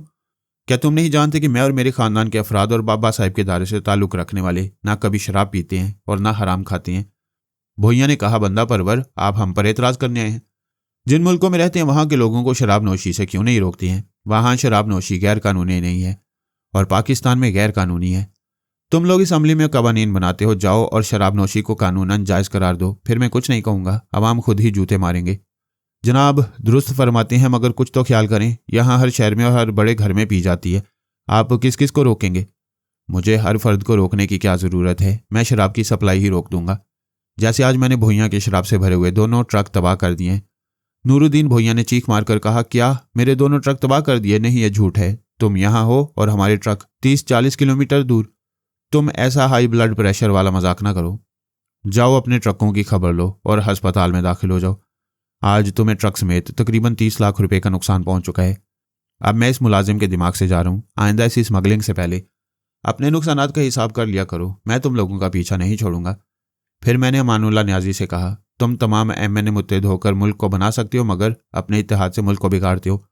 क्या तुम नहीं जानते कि मैं और मेरे खानदान के अफराद और बाबा साहब के दायरे से ताल्लुक़ रखने वाले ना कभी शराब पीते हैं और ना हराम खाते हैं? भोइया ने कहा, बंदा परवर, आप हम पर एतराज करने आए हैं? जिन मुल्कों में रहते हैं वहां के लोगों को शराब नोशी से क्यों नहीं रोकती हैं? वहां शराब नोशी गैर कानूनी नहीं है और पाकिस्तान में गैर कानूनी है। तुम लोग इस अमली में कवानीन बनाते हो, जाओ और शराब नोशी को कानूनन जायज़ करार दो, फिर मैं कुछ नहीं कहूँगा, अवाम खुद ही जूते मारेंगे। जनाब दुरुस्त फरमाते हैं, मगर कुछ तो ख्याल करें, यहाँ हर शहर में और हर बड़े घर में पी जाती है, आप किस किस को रोकेंगे? मुझे हर फर्द को रोकने की क्या ज़रूरत है, मैं शराब की सप्लाई ही रोक दूंगा। जैसे आज मैंने भोइया के शराब से भरे हुए 2 ट्रक तबाह कर दिए। नूरुद्दीन भोइया ने चीख मारकर कहा, क्या मेरे 2 ट्रक तबाह कर दिए? नहीं, ये झूठ है, तुम यहाँ हो और हमारे ट्रक 30-40 किलोमीटर दूर। तुम ऐसा हाई ब्लड प्रेशर वाला मजाक ना करो। जाओ अपने ट्रकों की खबर लो और अस्पताल में दाखिल हो जाओ। आज तुम्हें ट्रक समेत तकरीबन 30 लाख रुपए का नुकसान पहुंच चुका है। अब मैं इस मुलाजिम के दिमाग से जा रहा हूं, आइंदा ऐसी स्मगलिंग से पहले अपने नुकसानात का हिसाब कर लिया करो, मैं तुम लोगों का पीछा नहीं छोड़ूंगा। फिर मैंने अमानुल्लाह न्याजी से कहा, तुम तमाम MNA मुत्तहिद होकर मुल्क को बना सकते हो, मगर अपने इत्तेहाद से मुल्क को बिगाड़ते हो।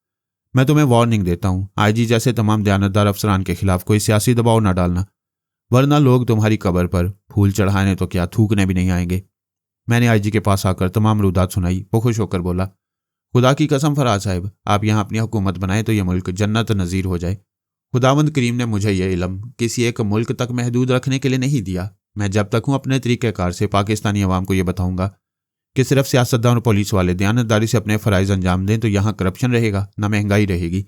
मैं तुम्हें वार्निंग देता हूँ, IG जैसे तमाम दयानतदार अफसरान के खिलाफ कोई सियासी दबाव न डालना, वरना लोग तुम्हारी कब्र पर फूल चढ़ाने तो क्या थूकने भी नहीं आएंगे। मैंने IG के पास आकर तमाम रुदात सुनाई। वो खुश होकर बोला, खुदा की कसम फराज साहब, आप यहाँ अपनी हुकूमत बनाए तो यह मुल्क जन्नत नज़ीर हो जाए। खुदावंद करीम ने मुझे यह इल्म किसी एक मुल्क तक महदूद रखने के लिए नहीं दिया। मैं जब तक हूँ अपने तरीक़ेकार से पाकिस्तानी अवाम को यह बताऊँगा कि सिर्फ सियासतदान और पुलिस वाले दयानतदारी से अपने फ़राइज़ अंजाम दें तो यहाँ करप्शन रहेगा, ना महंगाई रहेगी।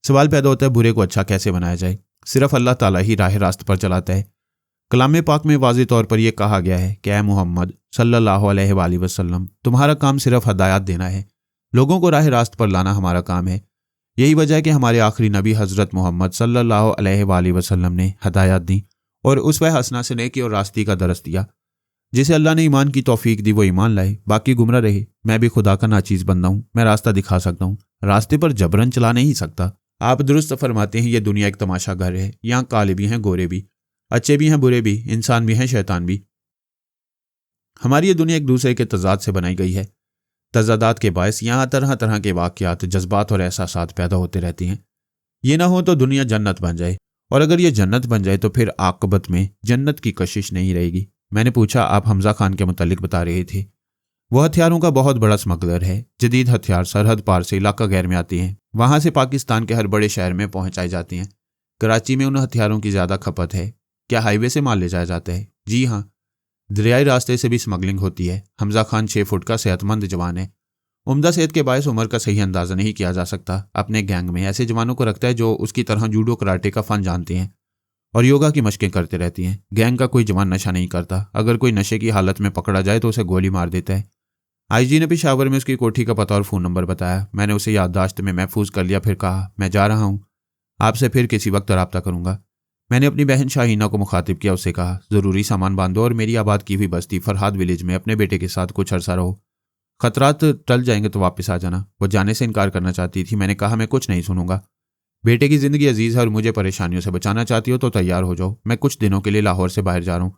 सवाल पैदा होता है, बुरे को अच्छा कैसे बनाया जाए? सिर्फ अल्लाह ताला ही राह रास्त पर चलाता है। कलाम पाक में वाज़ेह तौर पर यह कहा गया है कि ऐ मुहम्मद सल्लल्लाहु अलैहि वसल्लम, तुम्हारा काम सिर्फ हदायत देना है, लोगों को राह रास्त पर लाना हमारा काम है। यही वजह है कि हमारे आखिरी नबी हज़रत मोहम्मद सल्लल्लाहु अलैहि वसल्लम ने हदायत दी और उसवे हसना से नेकी और रास्ती का दरस दिया। जिसे अल्लाह ने ईमान की तौफीक दी वो ईमान लाए, बाकी गुमराह रहे। मैं भी खुदा का नाचीज़ बंदा हूँ, मैं रास्ता दिखा सकता हूँ, रास्ते पर जबरन चला नहीं सकता। आप दुरुस्त फरमाते हैं, ये दुनिया एक तमाशा घर है, यहाँ काले भी हैं गोरे भी, अच्छे भी हैं बुरे भी, इंसान भी हैं शैतान भी। हमारी ये दुनिया एक दूसरे के तजाद से बनाई गई है। तजादात के बायस यहाँ तरह तरह के वाक़यात, जज्बात और एहसासात पैदा होते रहते हैं। ये ना हो तो दुनिया जन्नत बन जाए, और अगर ये जन्नत बन जाए तो फिर आकबत में जन्नत की कशिश नहीं रहेगी। मैंने पूछा, आप हमजा खान के मुतालिक बता रहे थे। वह हथियारों का बहुत बड़ा स्मगलर है। जदीद हथियार सरहद पार से इलाका गैर में आते हैं, वहां से पाकिस्तान के हर बड़े शहर में पहुंचाए जाते हैं। कराची में उन हथियारों की ज़्यादा खपत है। क्या हाईवे से माल ले जाया जाता है? जी हाँ, दरियाई रास्ते से भी स्मगलिंग होती है। हमजा खान 6 फुट का सेहतमंद जवान है। उम्दा सेहत के बायस उम्र का सही अंदाज़ा नहीं किया जा सकता। अपने गैंग में ऐसे जवानों को रखता है जो उसकी तरह जूडो कराटे का फ़न जानते हैं और योगा की मशकें करते रहती हैं। गैंग का कोई जवान नशा नहीं करता। अगर कोई नशे की हालत में पकड़ा जाए तो उसे गोली मार देता है। IG ने पेशावर में उसकी कोठी का पता और फ़ोन नंबर बताया। मैंने उसे याददाश्त में महफूज कर लिया, फिर कहा, मैं जा रहा हूँ, आपसे फिर किसी वक्त रब्ता करूँगा। मैंने अपनी बहन शाहीना को मुखातिब किया, उससे कहा, ज़रूरी सामान बांधो और मेरी आबाद की हुई बस्ती फरहाद विलेज में अपने बेटे के साथ कुछ अरसा रहो। खतरात टल जाएंगे तो वापस आ जाना। वो जाने से इनकार करना चाहती थी। मैंने कहा, मैं कुछ नहीं सुनूंगा। बेटे की ज़िंदगी अजीज़ है और मुझे परेशानियों से बचाना चाहती हो तो तैयार हो जाओ। मैं कुछ दिनों के लिए लाहौर से बाहर जा रहा हूँ।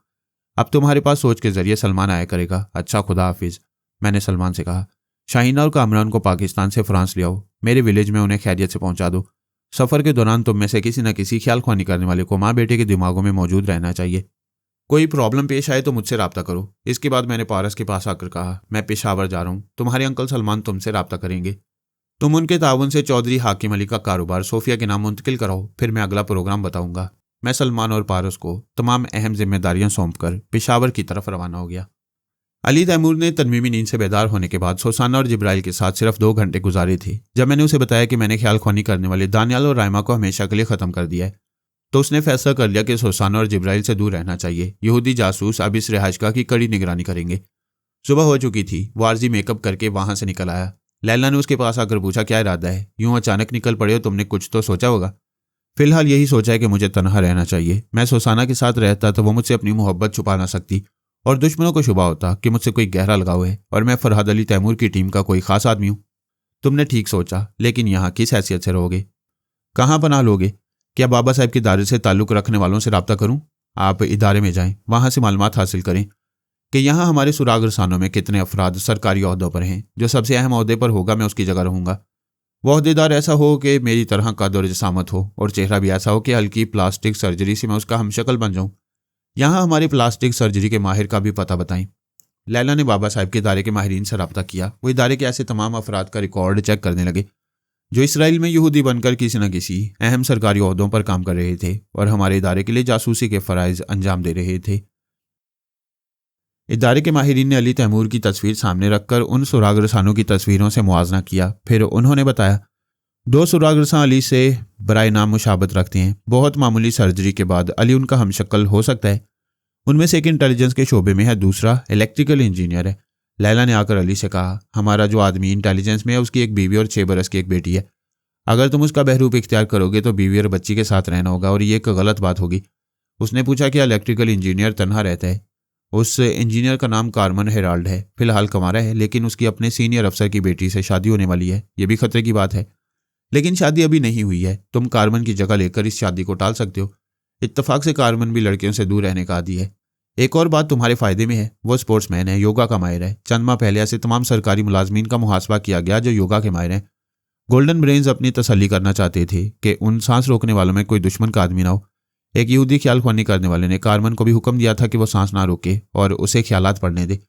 अब तुम्हारे पास सोच के ज़रिए सलमान आया करेगा। अच्छा, खुदा हाफिज़। मैंने सलमान से कहा, शाहीना और कामरान को पाकिस्तान से फ्रांस ले आओ, मेरे विलेज में उन्हें खैरियत से पहुंचा दो। सफ़र के दौरान तुम में से किसी न किसी ख्याल ख्वानी करने वाले को माँ बेटे के दिमागों में मौजूद रहना चाहिए। कोई प्रॉब्लम पेश आए तो मुझसे रब्ता करो। इसके बाद मैंने पारस के पास आकर कहा, मैं पेशावर जा रहा हूँ, तुम्हारे अंकल सलमान तुमसे रब्ता करेंगे। तुम उनके ताउन से चौधरी हाकिम अली का कारोबार सोफिया के नाम मुंतकिल कराओ, फिर मैं अगला प्रोग्राम बताऊंगा। मैं सलमान और पारस को तमाम अहम जिम्मेदारियां सौंपकर पेशावर की तरफ रवाना हो गया। अली तैमूर ने तनवीमी नींद से बेदार होने के बाद सुसाना और जिब्राइल के साथ सिर्फ 2 घंटे गुजारे थे। जब मैंने उसे बताया कि मैंने ख्याल ख्वानी करने वाले दानियाल और रायमा को हमेशा के लिए ख़त्म कर दिया है, तो उसने फैसला कर लिया कि सुसाना और जिब्राइल से दूर रहना चाहिए। यहूदी जासूस अब इस रिहाइशगाह की कड़ी निगरानी करेंगे। सुबह हो चुकी थी। वो आर्जी मेकअप करके वहां से निकल आया। लैला ने उसके पास आकर पूछा, क्या इरादा है? यूं अचानक निकल पड़े हो, तुमने कुछ तो सोचा होगा। फिलहाल यही सोचा है कि मुझे तनहा रहना चाहिए। मैं सुसाना के साथ रहता तो वो मुझसे अपनी मोहब्बत छुपा ना सकती और दुश्मनों को शुबा होता कि मुझसे कोई गहरा लगाव है और मैं फरहाद अली तैमूर की टीम का कोई खास आदमी हूँ। तुमने ठीक सोचा, लेकिन यहाँ किस हैसियत से रहोगे? कहाँ पनाह लोगे? क्या बाबा साहब के इदारे से ताल्लुक़ रखने वालों से रब्ता करूँ? आप इदारे में जाएं, वहाँ से मालूमात हासिल करें कि यहाँ हमारे सुराग रसानों में कितने अफराद सरकारी ओहदों पर हैं। जो सबसे अहम ओहदे पर होगा मैं उसकी जगह रहूँगा। वो ओहदेदार ऐसा हो कि मेरी तरह कद और जसामत हो और चेहरा भी ऐसा हो कि हल्की प्लास्टिक सर्जरी से मैं उसका हमशक्ल बन जाऊँ। यहाँ हमारे प्लास्टिक सर्जरी के माहिर का भी पता बताएं। लैला ने बाबा साहब के इदारे के माहिरीन से रब्ता किया। वो इदारे के ऐसे तमाम अफराद का रिकॉर्ड चेक करने लगे जो इसराइल में यहूदी बनकर किसी न किसी अहम सरकारी ओहदों पर काम कर रहे थे और हमारे इदारे के लिए जासूसी के फ़राइज़ अंजाम दे रहे थे। इदारे के माहिरीन ने अली तैमूर की तस्वीर सामने रखकर उन सुराग रसानों की तस्वीरों से मुआजना किया। फिर उन्होंने बताया, 2 सुराग रसां अली से बराए नाम मुशाबत रखते हैं। बहुत मामूली सर्जरी के बाद अली उनका हमशक्ल हो सकता है। उनमें से एक इंटेलिजेंस के शोबे में है, दूसरा इलेक्ट्रिकल इंजीनियर है। लैला ने आकर अली से कहा, हमारा जो आदमी इंटेलिजेंस में है उसकी एक बीवी और 6 बरस की एक बेटी है। अगर तुम उसका बहरूप इख्तियार करोगे तो बीवी और बच्ची के साथ रहना होगा और ये एक गलत बात होगी। उसने पूछा कि इलेक्ट्रिकल इंजीनियर तन्हा रहता है? उस इंजीनियर का नाम कार्मन हेराल्ड है। फिलहाल कमारा है, लेकिन उसकी अपने सीनियर अफसर की बेटी से शादी होने वाली है। ये भी खतरे की बात है, लेकिन शादी अभी नहीं हुई है। तुम कार्मन की जगह लेकर इस शादी को टाल सकते हो। इत्तफाक से कार्मन भी लड़कियों से दूर रहने का आदी है। एक और बात तुम्हारे फायदे में है, वो स्पोर्ट्समैन है, योगा का माहिर है। चंद माह पहले ऐसे तमाम सरकारी मुलाजमीन का मुहासबा किया गया जो योगा के माहिर हैं। गोल्डन ब्रेन्स अपनी तसल्ली करना चाहते थे कि उन सांस रोकने वालों में कोई दुश्मन का आदमी ना हो। एक यहूदी ख्यालख्वानी करने वाले ने कार्मन को भी हुक्म दिया था कि वो सांस ना रोके और उसे ख्यालात पढ़ने दे।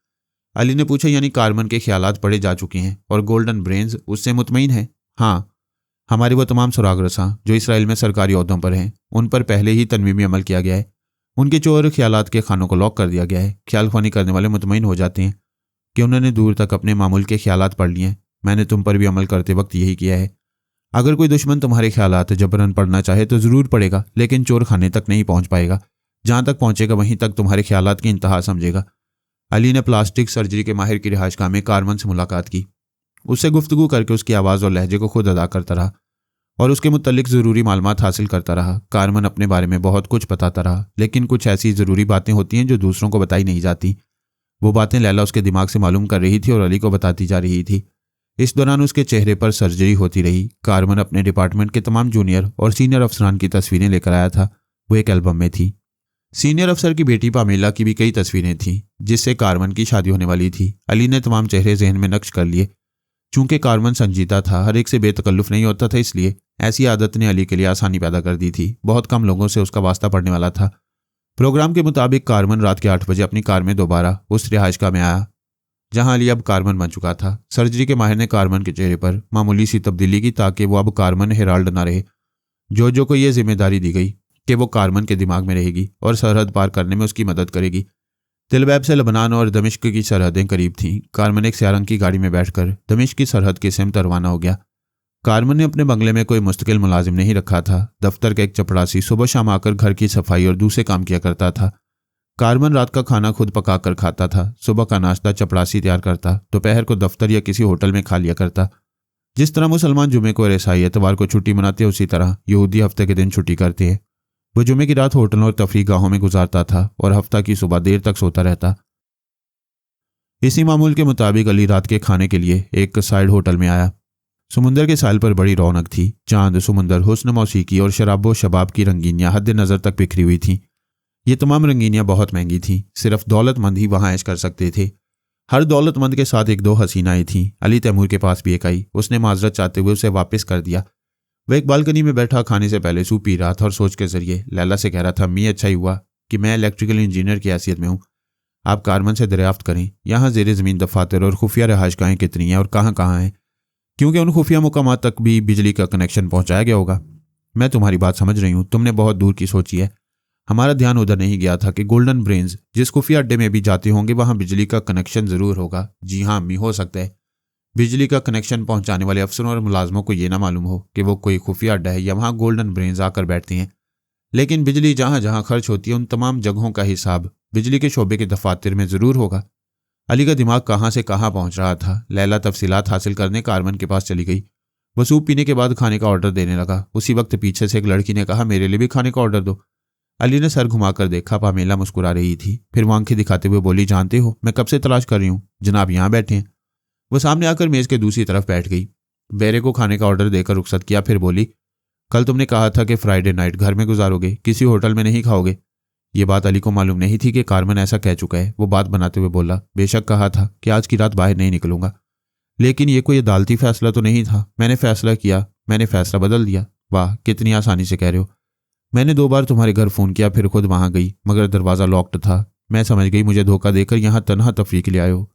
अली ने पूछा, यानी कार्मन के ख्यालात पढ़े जा चुके हैं और गोल्डन ब्रेन्स उससे मुतमईन है? हाँ, हमारे वो तमाम सुराग रसां जो इसराइल में सरकारी ओहदों पर हैं, उन पर पहले ही तनवीमी अमल किया गया है। उनके चोर ख्यालात के खानों को लॉक कर दिया गया है। ख्यालख्वानी करने वाले मुतमईन हो जाते हैं कि उन्होंने दूर तक अपने मामूल के ख्यालात पढ़ लिए हैं। मैंने तुम पर भी अमल करते वक्त यही किया है। अगर कोई दुश्मन तुम्हारे ख्यालात जबरन पढ़ना चाहे तो ज़रूर पढ़ेगा, लेकिन चोर खाने तक नहीं पहुंच पाएगा। जहां तक पहुंचेगा वहीं तक तुम्हारे ख्यालात की इंतहा समझेगा। अली ने प्लास्टिक सर्जरी के माहिर की रिहाइशगाह में कार्मन से मुलाकात की। उससे गुफ्तगू करके उसकी आवाज़ और लहजे को खुद अदा करता रहा और उसके मुतल्लिक ज़रूरी मालूमात हासिल करता रहा। कार्मन अपने बारे में बहुत कुछ बताता रहा, लेकिन कुछ ऐसी ज़रूरी बातें होती हैं जो दूसरों को बताई नहीं जाती। वो बातें लैला उसके दिमाग से मालूम कर रही थी और अली को बताती जा रही थी। इस दौरान उसके चेहरे पर सर्जरी होती रही। कार्मन अपने डिपार्टमेंट के तमाम जूनियर और सीनियर अफसरान की तस्वीरें लेकर आया था। वो एक एल्बम में थी। सीनियर अफसर की बेटी पामेला की भी कई तस्वीरें थीं जिससे कार्मन की शादी होने वाली थी। अली ने तमाम चेहरे जहन में नक्श कर लिए। चूंकि कार्मन संजीदा था, हर एक से बेतकल्लुफ नहीं होता था, इसलिए ऐसी आदत ने अली के लिए आसानी पैदा कर दी थी। बहुत कम लोगों से उसका वास्ता पड़ने वाला था। प्रोग्राम के मुताबिक कार्मन रात के 8 बजे अपनी कार में दोबारा उस रिहाइशगाह में आया जहां अली अब कार्मन बन चुका था। सर्जरी के माहिर ने कार्मन के चेहरे पर मामूली सी तब्दीली की ताकि वो अब कार्मन हेराल्ड ना रहे। जो को ये जिम्मेदारी दी गई कि वो कार्मन के दिमाग में रहेगी और सरहद पार करने में उसकी मदद करेगी। तिलबैब से लबनान और दमिश्क की सरहदें करीब थीं। कार्मन एक स्याह रंग की गाड़ी में बैठकर दमिश्क की सरहद की सिमत रवाना हो गया। कार्मन ने अपने बंगले में कोई मुस्तकिल मुलाजिम नहीं रखा था। दफ्तर का एक चपड़ासी सुबह शाम आकर घर की सफाई और दूसरे काम किया करता था। कार्मन रात का खाना खुद पका कर खाता था। सुबह का नाश्ता चपड़ासी तैयार करता, दोपहर को दफ्तर या किसी होटल में खा लिया करता। जिस तरह मुसलमान जुमे को और ईसाई एतवार को छुट्टी मनाते हैं, उसी तरह यहूदी हफ्ते के दिन छुट्टी करते हैं। वो जुमे की रात होटलों और तफरीह गाहों में गुजारता था और हफ्ता की सुबह देर तक सोता रहता। इसी मामूल के मुताबिक अली रात के खाने के लिए एक साइड होटल में आया। समुंदर के साहिल पर बड़ी रौनक थी। चांद, समुंदर, हुस्न, मौसीकी और शराबो शबाब की रंगीनियां हद नज़र तक बिखरी हुई थीं। ये तमाम रंगीनियां बहुत महंगी थीं। सिर्फ दौलतमंद ही वहां ऐश कर सकते थे। हर दौलतमंद के साथ 1-2 हसीनाएं थीं। अली तैमूर के पास भी एक आई। उसने माजरत चाहते हुए उसे वापस कर दिया। वह एक बालकनी में बैठा खाने से पहले सूप पी रहा था और सोच के जरिए लैला से कह रहा था, अम्मी, अच्छा ही हुआ कि मैं इलेक्ट्रिकल इंजीनियर की हैसियत में हूँ। आप कार्मन से दरियाफ्त करें यहाँ ज़ेरे ज़मीन दफातर और खुफिया रहायशगाहें कितनी हैं और कहाँ हैं, क्योंकि उन खुफिया मुकामात तक भी बिजली का कनेक्शन पहुँचाया गया होगा। मैं तुम्हारी बात समझ रही हूँ, तुमने बहुत दूर की सोची है। हमारा ध्यान उधर नहीं गया था कि गोल्डन ब्रेन्स जिस खुफिया अड्डे में भी जाते होंगे वहाँ बिजली का कनेक्शन ज़रूर होगा। जी हाँ अम्मी, हो सकता है बिजली का कनेक्शन पहुंचाने वाले अफसरों और मुलाजमों को ये ना मालूम हो कि वो कोई खुफिया अड्डा है या वहाँ गोल्डन ब्रेन्स आकर बैठते हैं, लेकिन बिजली जहाँ जहाँ खर्च होती है उन तमाम जगहों का हिसाब बिजली के शोबे के दफातर में ज़रूर होगा। अली का दिमाग कहाँ से कहाँ पहुँच रहा था। लैला तफसीलात हासिल करने कार्मन के पास चली गई। वो सूप पीने के बाद खाने का ऑर्डर देने लगा। उसी वक्त पीछे से एक लड़की ने कहा, मेरे लिए भी खाने का ऑर्डर दो। अली ने सर घुमाकर देखा, पामेला मुस्कुरा रही थी। फिर वो आंखें दिखाते हुए बोली, जानते हो मैं कब से तलाश कर रही हूँ, जनाब यहाँ बैठे हैं। वो सामने आकर मेज़ के दूसरी तरफ बैठ गई। बेरे को खाने का ऑर्डर देकर रुखसत किया। फिर बोली, कल तुमने कहा था कि फ्राइडे नाइट घर में गुजारोगे, किसी होटल में नहीं खाओगे। ये बात अली को मालूम नहीं थी कि कार्मन ऐसा कह चुका है। वो बात बनाते हुए बोला, बेशक कहा था कि आज की रात बाहर नहीं निकलूंगा, लेकिन ये कोई अदालती फैसला तो नहीं था। मैंने फैसला किया, मैंने फैसला बदल दिया। वाह, कितनी आसानी से कह रहे हो। मैंने 2 बार तुम्हारे घर फ़ोन किया, फिर खुद वहां गई, मगर दरवाज़ा लॉक्ड था। मैं समझ गई मुझे धोखा देकर यहाँ तन्हा तफरीक ले आए हो।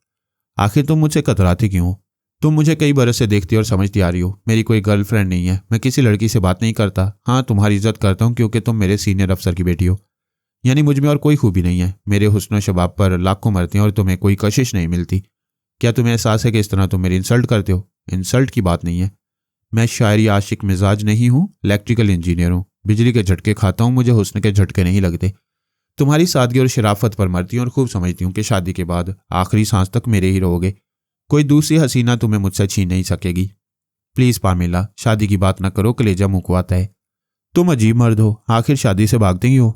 आखिर तुम मुझसे कतराती क्यों हो? तुम मुझे कई बरस से देखती और समझती आ रही हो। मेरी कोई गर्लफ्रेंड नहीं है, मैं किसी लड़की से बात नहीं करता। हाँ, तुम्हारी इज्जत करता हूँ क्योंकि तुम मेरे सीनियर अफसर की बेटी हो, यानी मुझ में और कोई खूबी नहीं है। मेरे हुस्न शबाब पर लाखों मरते हैं और तुम्हें कोई कशिश नहीं मिलती। क्या तुम्हें एहसास है कि इस तरह तुम मेरी इंसल्ट करते हो? इंसल्ट की बात नहीं है। मैं शायरी आशिक मिजाज नहीं हूँ, इलेक्ट्रिकल इंजीनियर हूँ। बिजली के झटके खाता हूँ, मुझे हुस्न के झटके नहीं लगते। तुम्हारी सादगी और शराफत पर मरती हूँ और खूब समझती हूँ कि शादी के बाद आखिरी सांस तक मेरे ही रहोगे। कोई दूसरी हसीना तुम्हें मुझसे छीन नहीं सकेगी। प्लीज पामेला, शादी की बात ना करो, कलेजा मुकवाता है। तुम अजीब मर्द हो, आखिर शादी से भागते ही हो।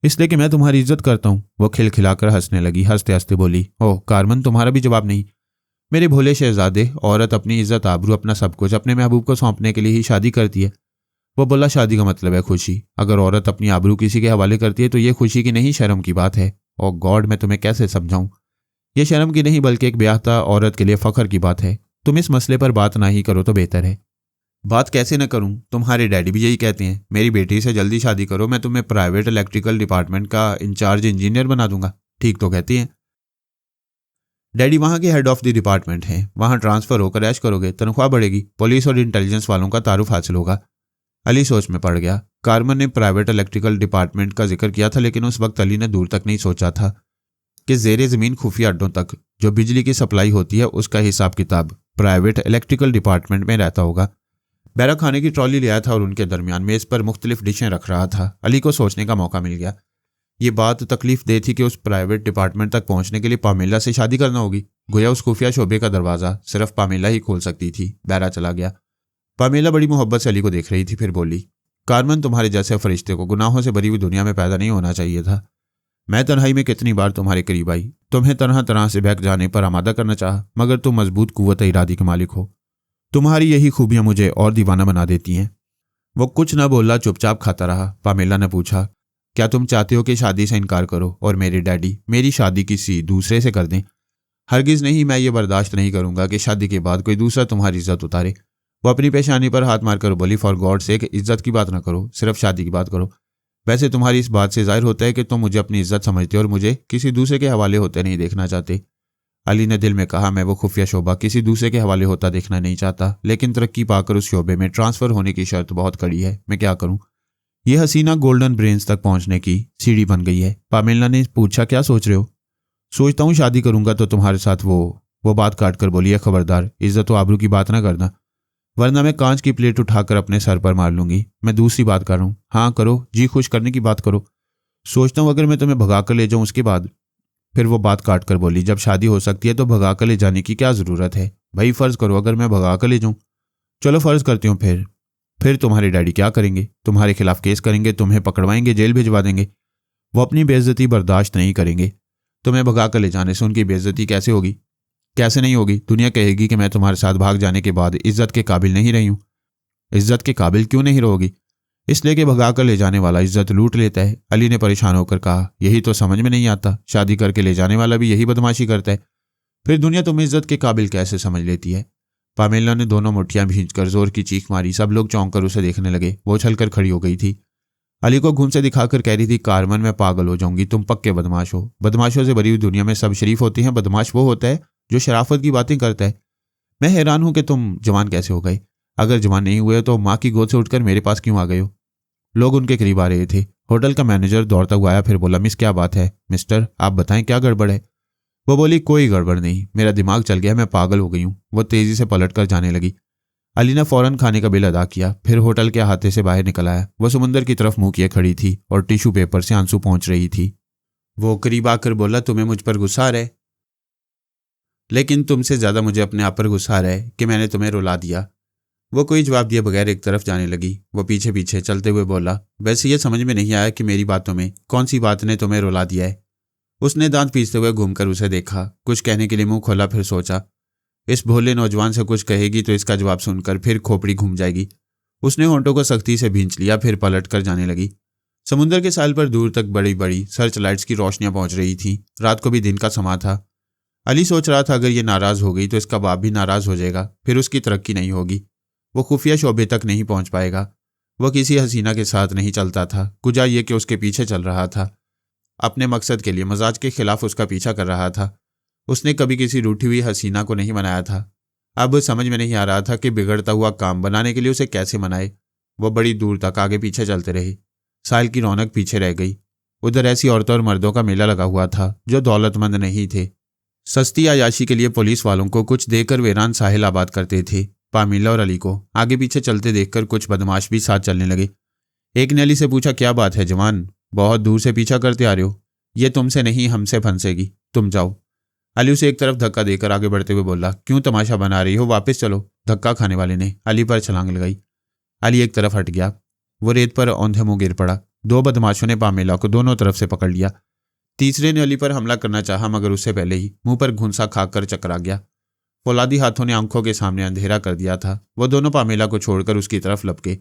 इसलिए कि मैं तुम्हारी इज्जत करता हूँ। वो खिलखिलाकर हंसने लगी। हंसते हंसते बोली, ओह कारमन, तुम्हारा भी जवाब नहीं। मेरे भोले शहजादे, औरत अपनी इज्जत, आबरू, अपना सब कुछ अपने महबूब को सौंपने के लिए ही शादी करती है। वो बोला, शादी का मतलब है खुशी। अगर औरत अपनी आबरू किसी के हवाले करती है तो ये खुशी की नहीं, शर्म की बात है। ओ गॉड, मैं तुम्हें कैसे समझाऊं? ये शर्म की नहीं बल्कि एक ब्याहता औरत के लिए फख्र की बात है। तुम इस मसले पर बात ना ही करो तो बेहतर है। बात कैसे न करूं? तुम्हारे डैडी भी यही कहते हैं, मेरी बेटी से जल्दी शादी करो, मैं तुम्हें प्राइवेट इलेक्ट्रिकल डिपार्टमेंट का इंचार्ज इंजीनियर बना दूंगा। ठीक तो कहती हैं। डैडी वहां के हेड ऑफ द डिपार्टमेंट हैं, वहां ट्रांसफर होकर ऐश करोगे, तनख्वाह बढ़ेगी, पुलिस और इंटेलिजेंस वालों का तारुफ हासिल होगा। अली सोच में पड़ गया। कारमन ने प्राइवेट इलेक्ट्रिकल डिपार्टमेंट का जिक्र किया था, लेकिन उस वक्त अली ने दूर तक नहीं सोचा था कि जेरे जमीन खुफिया अड्डों तक जो बिजली की सप्लाई होती है उसका हिसाब किताब प्राइवेट इलेक्ट्रिकल डिपार्टमेंट में रहता होगा। बैरा खाने की ट्रॉली ले आया था और उनके दरमियान मेज पर मुख्तलिफ डिशें रख रहा था। अली को सोचने का मौका मिल गया। ये बात तकलीफ दे थी कि उस प्राइवेट डिपार्टमेंट तक पहुंचने के लिए पामेला से शादी करना होगी। गोया उस खुफिया शोबे का दरवाजा सिर्फ पामेला ही खोल सकती थी। बैरा चला गया। पामेला बड़ी मोहब्बत से अली को देख रही थी, फिर बोली, कारमन, तुम्हारे जैसे फरिश्ते को गुनाहों से भरी हुई दुनिया में पैदा नहीं होना चाहिए था। मैं तन्हाई में कितनी बार तुम्हारे करीब आई, तुम्हें तरह तरह से बहक जाने पर आमादा करना चाहा, मगर तुम मजबूत कुव्वत इरादी के मालिक हो। तुम्हारी यही खूबियां मुझे और दीवाना बना देती हैं। वो कुछ न बोला, चुपचाप खाता रहा। पामेला ने पूछा, क्या तुम चाहते हो कि शादी से इनकार करो और मेरे डैडी मेरी शादी किसी दूसरे से कर दें? हरगिज नहीं, मैं ये बर्दाश्त नहीं करूंगा कि शादी के बाद कोई दूसरा तुम्हारी इज्जत उतारे। वो अपनी पेशानी पर हाथ मारकर बोली, फॉर गॉड सेक, इज्जत की बात ना करो, सिर्फ शादी की बात करो। वैसे तुम्हारी इस बात से जाहिर होता है कि तुम मुझे अपनी इज्जत समझते और मुझे किसी दूसरे के हवाले होते नहीं देखना चाहते। अली ने दिल में कहा, मैं वो खुफिया शोबा किसी दूसरे के हवाले होता देखना नहीं चाहता, लेकिन तरक्की पाकर उस शोबे में ट्रांसफर होने की शर्त बहुत कड़ी है। मैं क्या करूं? यह हसीना गोल्डन ब्रेन्स तक पहुंचने की सीढ़ी बन गई है। पामेला ने पूछा, क्या सोच रहे हो? सोचता हूं शादी करूंगा तो तुम्हारे साथ वो बात काट कर बोली है, खबरदार, इज्जत व आबरू की बात ना करना, वरना मैं कांच की प्लेट उठाकर अपने सर पर मार लूंगी। मैं दूसरी बात कर रहा हूं। हाँ करो, जी खुश करने की बात करो। सोचता हूं अगर मैं तुम्हें भगा कर ले जाऊं उसके बाद। फिर वो बात काट कर बोली, जब शादी हो सकती है तो भगा कर ले जाने की क्या जरूरत है? भाई फर्ज करो अगर मैं भगा कर ले जाऊं। चलो फर्ज करती हूँ। फिर तुम्हारे डैडी क्या करेंगे? तुम्हारे खिलाफ केस करेंगे, तुम्हें पकड़वाएंगे, जेल भिजवा देंगे। वो अपनी बेइज्जती बर्दाश्त नहीं करेंगे। तुम्हें भगा कर ले जाने से उनकी बेइज्जती कैसे होगी? कैसे नहीं होगी? दुनिया कहेगी कि मैं तुम्हारे साथ भाग जाने के बाद इज्जत के काबिल नहीं रही हूं। इज्जत के काबिल क्यों नहीं रहोगी? इसलिए कि भगा कर ले जाने वाला इज्जत लूट लेता है। अली ने परेशान होकर कहा, यही तो समझ में नहीं आता, शादी करके ले जाने वाला भी यही बदमाशी करता है। फिर दुनिया तुम्हें इज्जत के काबिल कैसे समझ लेती है? पामेला ने दोनों मुठ्ठियां भींचकर जोर की चीख मारी। सब लोग चौंक कर उसे देखने लगे। वो उछलकर खड़ी हो गई थी। अली को घूम से दिखाकर कह रही थी, कारमन, मैं पागल हो जाऊंगी, तुम पक्के बदमाश हो। बदमाशों से भरी हुई दुनिया में सब शरीफ होती हैं। बदमाश वो होता है जो शराफत की बातें करता है। मैं हैरान हूं कि तुम जवान कैसे हो गए। अगर जवान नहीं हुए तो माँ की गोद से उठकर मेरे पास क्यों आ गए हो? लोग उनके करीब आ रहे थे। होटल का मैनेजर दौड़ता हुआ आया, फिर बोला, मिस क्या बात है? मिस्टर, आप बताएं क्या गड़बड़ है? वो बोली, कोई गड़बड़ नहीं, मेरा दिमाग चल गया, मैं पागल हो गई हूँ। वो तेजी से पलट कर जाने लगी। अली ने फौरन खाने का बिल अदा किया, फिर होटल के अहाते से बाहर निकल आया। वो समुंदर की तरफ मुंह किए खड़ी थी और टिश्यू पेपर से आंसू पहुंच रही थी। वो करीब आकर बोला, तुम्हें मुझ पर गुस्सा आ रहा है, लेकिन तुमसे ज्यादा मुझे अपने आप पर गुस्सा आ रहा है कि मैंने तुम्हें रुला दिया। वो कोई जवाब दिए बगैर एक तरफ जाने लगी। वो पीछे पीछे चलते हुए बोला, वैसे ये समझ में नहीं आया कि मेरी बातों में कौन सी बात ने तुम्हें रुला दिया है? उसने दांत पीसते हुए घूमकर उसे देखा। कुछ कहने के लिए मुंह खोला, फिर सोचा, इस भोले नौजवान से कुछ कहेगी तो इसका जवाब सुनकर फिर खोपड़ी घूम जाएगी। उसने होंठों को सख्ती से भींच लिया, फिर पलट कर जाने लगी। समुद्र के साल पर दूर तक बड़ी बड़ी सर्च लाइट्स की रोशनियां पहुंच रही थीं। रात को भी दिन का समा था। अली सोच रहा था, अगर ये नाराज हो गई तो इसका बाप भी नाराज हो जाएगा, फिर उसकी तरक्की नहीं होगी, वो खुफिया शोबे तक नहीं पहुंच पाएगा। वो किसी हसीना के साथ नहीं चलता था, कुजा ये कि उसके पीछे चल रहा था। अपने मकसद के लिए मजाज के खिलाफ उसका पीछा कर रहा था। उसने कभी किसी रूठी हुई हसीना को नहीं मनाया था। अब समझ में नहीं आ रहा था कि बिगड़ता हुआ काम बनाने के लिए उसे कैसे मनाए। वो बड़ी दूर तक आगे पीछे चलते रहे। साहिल की रौनक पीछे रह गई। उधर ऐसी औरतों और मर्दों का मेला लगा हुआ था जो दौलतमंद नहीं थे। सस्ती अयाशी के लिए पुलिस वालों को कुछ देकर वीरान साहिल आबाद करते थे। पामीला और अली को आगे पीछे चलते देखकर कुछ बदमाश भी साथ चलने लगे। एक ने अली से पूछा, क्या बात है जवान, बहुत दूर से पीछा करते आ रहे हो? ये तुमसे नहीं हमसे फंसेगी, तुम जाओ। अली उसे एक तरफ धक्का देकर आगे बढ़ते हुए बोला, क्यों तमाशा बना रही हो, वापस चलो। धक्का खाने वाले ने अली पर छलांग लगाई। अली एक तरफ हट गया। वो रेत पर औंधे मुंह गिर पड़ा। दो बदमाशों ने पामेला को दोनों तरफ से पकड़ लिया। तीसरे ने अली पर हमला करना चाहा, मगर उससे पहले ही मुंह पर घुंसा खाकर चकरा गया। फौलादी हाथों ने आंखों के सामने अंधेरा कर दिया था। वो दोनों पामेला को छोड़कर उसकी तरफ लपके,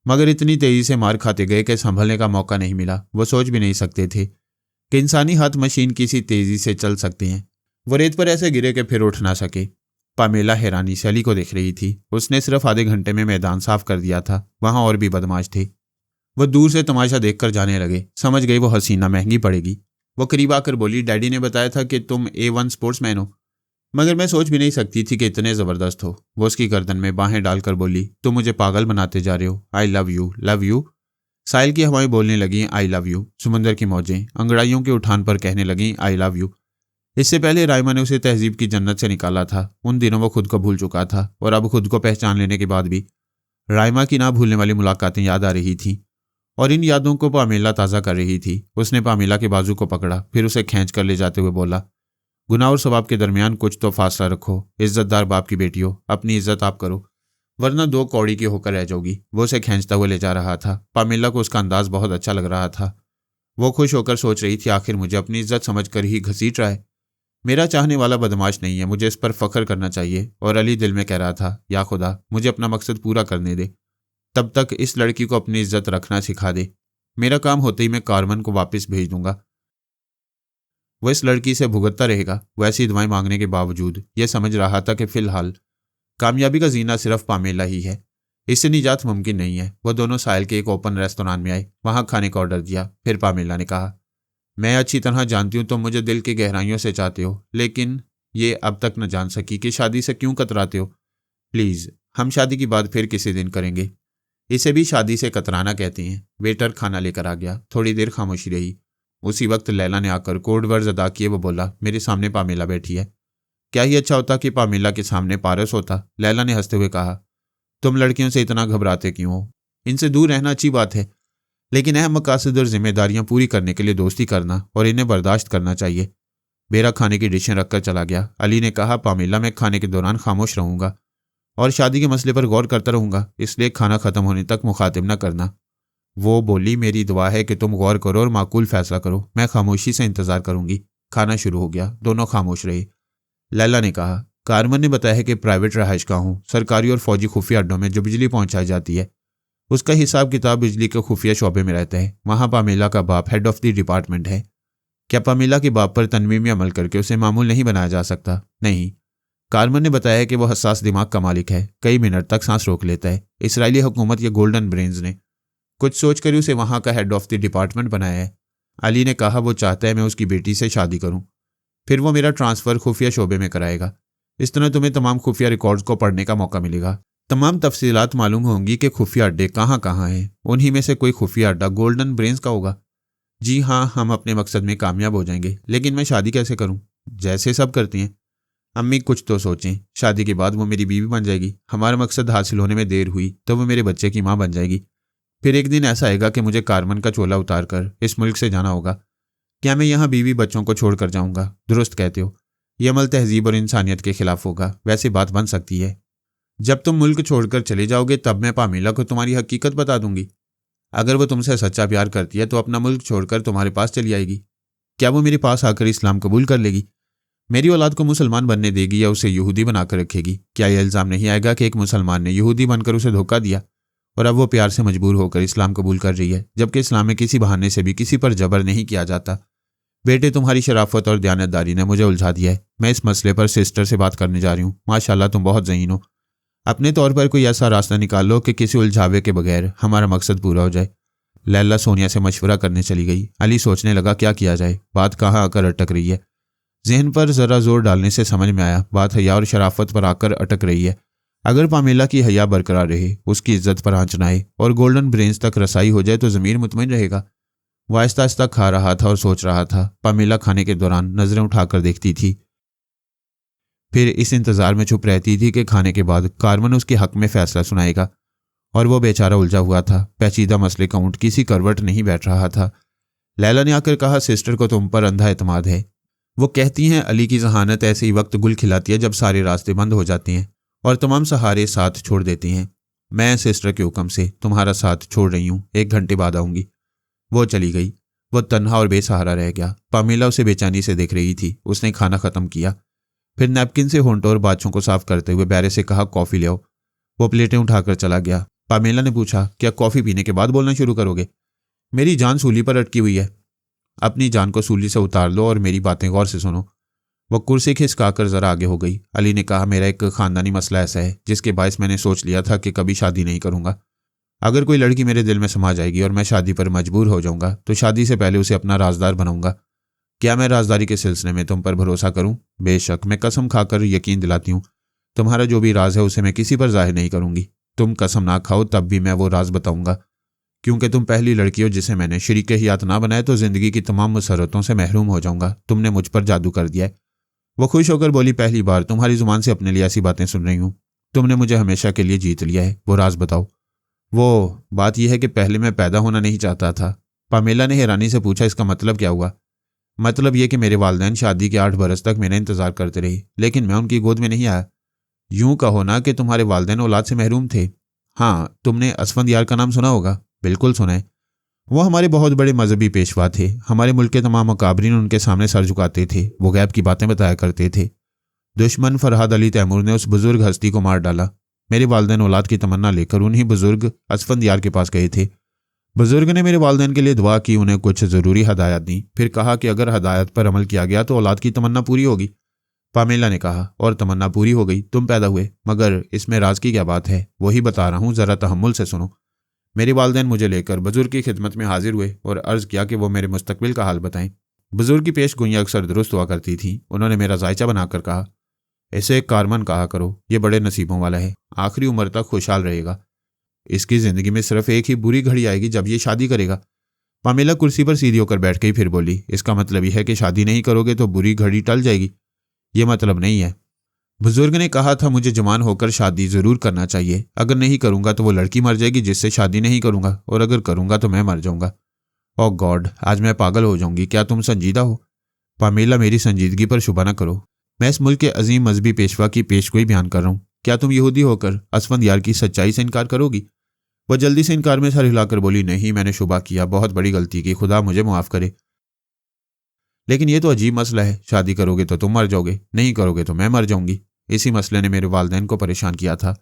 मगर इतनी तेजी से मार खाते गए कि संभलने का मौका नहीं मिला। वो सोच भी नहीं सकते थे कि इंसानी हाथ मशीन की सी तेजी से चल सकते हैं। वो रेत पर ऐसे गिरे कि फिर उठ ना सके। पामेला हैरानी से अली को देख रही थी। उसने सिर्फ आधे घंटे में मैदान साफ कर दिया था। वहां और भी बदमाश थे। वो दूर से तमाशा देखकर जाने लगे। समझ गई वो हसीना महंगी पड़ेगी। वो करीब आकर बोली, डैडी ने बताया था कि तुम A1 स्पोर्ट्समैन हो, मगर मैं सोच भी नहीं सकती थी कि इतने ज़बरदस्त हो। वो उसकी गर्दन में बाहें डालकर बोली, तुम मुझे पागल बनाते जा रहे हो। I love you, love you. Sahil की हवाएं बोलने लगीं, आई लव यू। समुंदर की मौजें अंगड़ाइयों के उठान पर कहने लगीं, आई लव यू। इससे पहले राइमा ने उसे तहजीब की जन्नत से निकाला था। उन दिनों वो खुद को भूल चुका था और अब खुद को पहचान लेने के बाद भी राइमा की ना भूलने वाली मुलाकातें याद आ रही थीं और इन यादों को पामेला ताज़ा कर रही थी। उसने पामेला के बाजू को पकड़ा, फिर उसे खींच कर ले जाते हुए बोला, गुनाह और सवाब के दरमियान कुछ तो फासला रखो। इज्जतदार बाप की बेटी हो, अपनी इज्जत आप करो, वरना दो कौड़ी की होकर रह जाओगी। वो उसे खींचता हुए ले जा रहा था। पामेला को उसका अंदाज बहुत अच्छा लग रहा था। वो खुश होकर सोच रही थी, आखिर मुझे अपनी इज्जत समझ कर ही घसीट रहा है। मेरा चाहने वाला बदमाश नहीं है, मुझे इस पर फख्र करना चाहिए। और अली दिल में कह रहा था, या खुदा मुझे अपना मकसद पूरा करने दे, तब तक इस लड़की को अपनी इज्जत रखना सिखा दे। मेरा काम होते ही मैं कारमन को वापस भेज दूंगा। वो इस लड़की से भुगतता रहेगा। वैसी दुआएं मांगने के बावजूद यह समझ रहा था कि फिलहाल कामयाबी का जीना सिर्फ पामेला ही है। इससे निजात मुमकिन नहीं है। वो दोनों साहिल के एक ओपन रेस्तोरां में आए। वहां खाने का ऑर्डर दिया। फिर पामेला ने कहा, मैं अच्छी तरह जानती हूँ तुम मुझे दिल की गहराइयों से चाहते हो, लेकिन ये अब तक न जान सकी कि शादी से क्यों कतराते हो। प्लीज़ हम शादी की बात फिर किसी दिन करेंगे। इसे भी शादी से कतराना कहते हैं। वेटर खाना लेकर आ गया। थोड़ी देर खामोशी रही। उसी वक्त लैला ने आकर कोड वर्ड्स अदा किए। वो बोला, मेरे सामने पामेला बैठी है। क्या ही अच्छा होता कि पामेला के सामने पारस होता। लैला ने हंसते हुए कहा, तुम लड़कियों से इतना घबराते क्यों हो? इनसे दूर रहना अच्छी बात है, लेकिन अहम मकासद और जिम्मेदारियां पूरी करने के लिए दोस्ती करना और इन्हें बर्दाश्त करना चाहिए। मेरा खाने की डिशें रखकर चला गया। अली ने कहा, पामेला मैं खाने के दौरान खामोश रहूंगा और शादी के मसले पर गौर करता रहूंगा, इसलिए खाना खत्म होने तक मुखातिब न करना। वो बोली, मेरी दुआ है कि तुम गौर करो और माकूल फैसला करो। मैं खामोशी से इंतजार करूंगी। खाना शुरू हो गया। दोनों खामोश रहे। लैला ने कहा, कारमन ने बताया है कि प्राइवेट रहायशगाह हूँ, सरकारी और फौजी खुफिया अड्डों में जो बिजली पहुंचाई जाती है उसका हिसाब किताब बिजली के खुफिया शोबे में रहता है। वहां पामेला का बाप हेड ऑफ द डिपार्टमेंट है। क्या पामेला के बाप पर तनवीमी अमल करके उसे मामूल नहीं बनाया जा सकता? नहीं। कारमन ने बताया है कि वह हसास दिमाग का मालिक है। कई मिनट तक सांस रोक लेता है। इसराइली हुकूमत या गोल्डन ब्रेन्स ने कुछ सोचकर उसे वहां का हेड ऑफ द डिपार्टमेंट बनाया है। अली ने कहा, वो चाहता है मैं उसकी बेटी से शादी करूं, फिर वो मेरा ट्रांसफ़र खुफिया शोबे में कराएगा। इस तरह तुम्हें तमाम खुफिया रिकॉर्ड्स को पढ़ने का मौका मिलेगा। तमाम तफसीलात मालूम होंगी कि खुफिया अड्डे कहाँ कहाँ हैं। उन्हीं में से कोई खुफिया अड्डा गोल्डन ब्रेन्स का होगा। जी हाँ, हम अपने मकसद में कामयाब हो जाएंगे, लेकिन मैं शादी कैसे करूं? जैसे सब करती हैं। अम्मी कुछ तो सोचें। शादी के बाद वो मेरी बीवी बन जाएगी। हमारा मकसद हासिल होने में देर हुई तो वो मेरे बच्चे की माँ बन जाएगी। फिर एक दिन ऐसा आएगा कि मुझे कारमन का चोला उतार कर इस मुल्क से जाना होगा। क्या मैं यहाँ बीवी बच्चों को छोड़ कर जाऊँगा? दुरुस्त कहते हो। यह अमल तहजीब और इंसानियत के खिलाफ होगा। वैसे बात बन सकती है। जब तुम मुल्क छोड़कर चले जाओगे तब मैं पामेला को तुम्हारी हकीकत बता दूंगी। अगर वो तुमसे सच्चा प्यार करती है तो अपना मुल्क छोड़कर तुम्हारे पास चली आएगी। क्या वो मेरे पास आकर इस्लाम कबूल कर लेगी? मेरी औलाद को मुसलमान बनने देगी या उसे यहूदी बनाकर रखेगी? क्या यह इल्ज़ाम नहीं आएगा कि एक मुसलमान ने यहूदी बनकर उसे धोखा दिया और अब वो प्यार से मजबूर होकर इस्लाम कबूल कर रही है, जबकि इस्लाम में किसी बहाने से भी किसी पर जबर नहीं किया जाता। बेटे, तुम्हारी शराफत और दयानतदारी ने मुझे उलझा दिया है। मैं इस मसले पर सिस्टर से बात करने जा रही हूँ। माशाल्लाह तुम बहुत ज़हीन हो। अपने तौर पर कोई ऐसा रास्ता निकाल लो कि किसी उलझावे के बगैर हमारा मकसद पूरा हो जाए। लैला सोनिया से मशवरा करने चली गई। अली सोचने लगा क्या किया जाए, बात कहाँ आकर अटक रही है। जहन पर जरा जोर डालने से समझ में आया बात हया और शराफत पर आकर अटक रही है। अगर पामेला की हया बरकरार रहे, उसकी इज्जत पर आंच ना आए और गोल्डन ब्रेन्स तक रसाई हो जाए तो ज़मीर मुतमईन रहेगा। वह आहिस्ता आहिस्ता खा रहा था और सोच रहा था। पामेला खाने के दौरान नजरें उठाकर देखती थी, फिर इस इंतजार में चुप रहती थी कि खाने के बाद कार्मन उसके हक में फैसला सुनाएगा। और वो बेचारा उलझा हुआ था। पेचीदा मसले का ऊंट किसी करवट नहीं बैठ रहा था। लैला ने आकर कहा, सिस्टर को तुम पर अंधा एतमाद है। वो कहती हैं अली की जहानत ऐसे ही वक्त गुल खिलाती है जब सारे रास्ते बंद हो जाते हैं और तमाम सहारे साथ छोड़ देती हैं। मैं सिस्टर के हुक्म से तुम्हारा साथ छोड़ रही हूँ, 1 घंटे बाद आऊंगी। वो चली गई। वो तन्हा और बेसहारा रह गया। पामेला उसे बेचैनी से देख रही थी। उसने खाना खत्म किया, फिर नैपकिन से होंठों और बाछों को साफ करते हुए बैरे से कहा, कॉफी ले आओ। वो प्लेटें उठाकर चला गया। पामेला ने पूछा, क्या कॉफी पीने के बाद बोलना शुरू करोगे? मेरी जान सूली पर अटकी हुई है। अपनी जान को सूली से उतार लो और मेरी बातें गौर से सुनो। वह कुर्सी खिसकाकर जरा आगे हो गई। अली ने कहा, मेरा एक खानदानी मसला ऐसा है जिसके बायस मैंने सोच लिया था कि कभी शादी नहीं करूंगा। अगर कोई लड़की मेरे दिल में समा जाएगी और मैं शादी पर मजबूर हो जाऊंगा तो शादी से पहले उसे अपना राजदार बनाऊंगा। क्या मैं राजदारी के सिलसिले में तुम पर भरोसा करूं? बेशक, मैं कसम खाकर यकीन दिलाती हूं, तुम्हारा जो भी राज है उसे मैं किसी पर जाहिर नहीं करूंगी। तुम कसम ना खाओ तब भी मैं वो राज बताऊंगा, क्योंकि तुम पहली लड़की हो जिसे मैंने शरीके हयात ना बनाए तो जिंदगी की तमाम मुसरतों से महरूम हो जाऊंगा। तुमने मुझ पर जादू कर दिया है। वो खुश होकर बोली, पहली बार तुम्हारी जुबान से अपने लिए ऐसी बातें सुन रही हूं। तुमने मुझे हमेशा के लिए जीत लिया है। वो राज बताओ। वो बात यह है कि पहले मैं पैदा होना नहीं चाहता था। पामेला ने हैरानी से पूछा, इसका मतलब क्या हुआ? मतलब यह कि मेरे वालिदैन शादी के 8 बरस तक मेरा इंतजार करते रहे, लेकिन मैं उनकी गोद में नहीं आया। यूं कहो ना कि तुम्हारे वालिदैन औलाद से महरूम थे। हाँ, तुमने असफंदयार का नाम सुना होगा। बिल्कुल सुना है। वो हमारे बहुत बड़े मजहबी पेशवा थे। हमारे मुल्क के तमाम अकाबरीन उनके सामने सर झुकाते थे। वो गैब की बातें बताया करते थे। दुश्मन फरहाद अली तैमूर ने उस बुजुर्ग हस्ती को मार डाला। मेरे वालिदैन औलाद की तमन्ना लेकर उन्हीं बुजुर्ग असफंदयार के पास गए थे। बुजुर्ग ने मेरे वालिदैन के लिए दुआ की, उन्हें कुछ ज़रूरी हदायत दी, फिर कहा कि अगर हदायत पर अमल किया गया तो औलाद की तमन्ना पूरी होगी। पामेला ने कहा, और तमन्ना पूरी हो गई, तुम पैदा हुए। मगर इसमें राज की क्या बात है? वही बता रहा हूँ, ज़रा तहम्मुल से सुनो। मेरे वालिदैन मुझे लेकर बुजुर्ग की खिदमत में हाजिर हुए और अर्ज़ किया कि वो मेरे मुस्तकबिल का हाल बताएं। बुजुर्ग की पेश गोइयाँ अक्सर दुरुस्त हुआ करती थीं। उन्होंने मेरा जायचा बनाकर कहा, इसे कार्मन कहा करो, ये बड़े नसीबों वाला है, आखिरी उम्र तक खुशहाल रहेगा। इसकी ज़िंदगी में सिर्फ एक ही बुरी घड़ी आएगी जब ये शादी करेगा। पामेला कुर्सी पर सीधी होकर बैठ गई, फिर बोली, इसका मतलब यह है कि शादी नहीं करोगे तो बुरी घड़ी टल जाएगी? ये मतलब नहीं है। बुजुर्ग ने कहा था मुझे जवान होकर शादी जरूर करना चाहिए। अगर नहीं करूंगा तो वो लड़की मर जाएगी जिससे शादी नहीं करूंगा, और अगर करूंगा तो मैं मर जाऊंगा। ओह गॉड, आज मैं पागल हो जाऊंगी। क्या तुम संजीदा हो? पामेला, मेरी संजीदगी पर शुबा न करो। मैं इस मुल्क के अजीम मजहबी पेशवा की पेशगोई बयान कर रहा हूँ। क्या तुम यहूदी होकर असफंदयार की सच्चाई से इनकार करोगी? वह जल्दी से इनकार में सर हिलाकर बोली, नहीं, मैंने शुबा किया, बहुत बड़ी गलती की, खुदा मुझे मुआफ करे। लेकिन यह तो अजीब मसला है, शादी करोगे तो तुम मर जाओगे, नहीं करोगे तो मैं मर जाऊंगी। इसी मसले ने मेरे वालिदैन को परेशान किया था।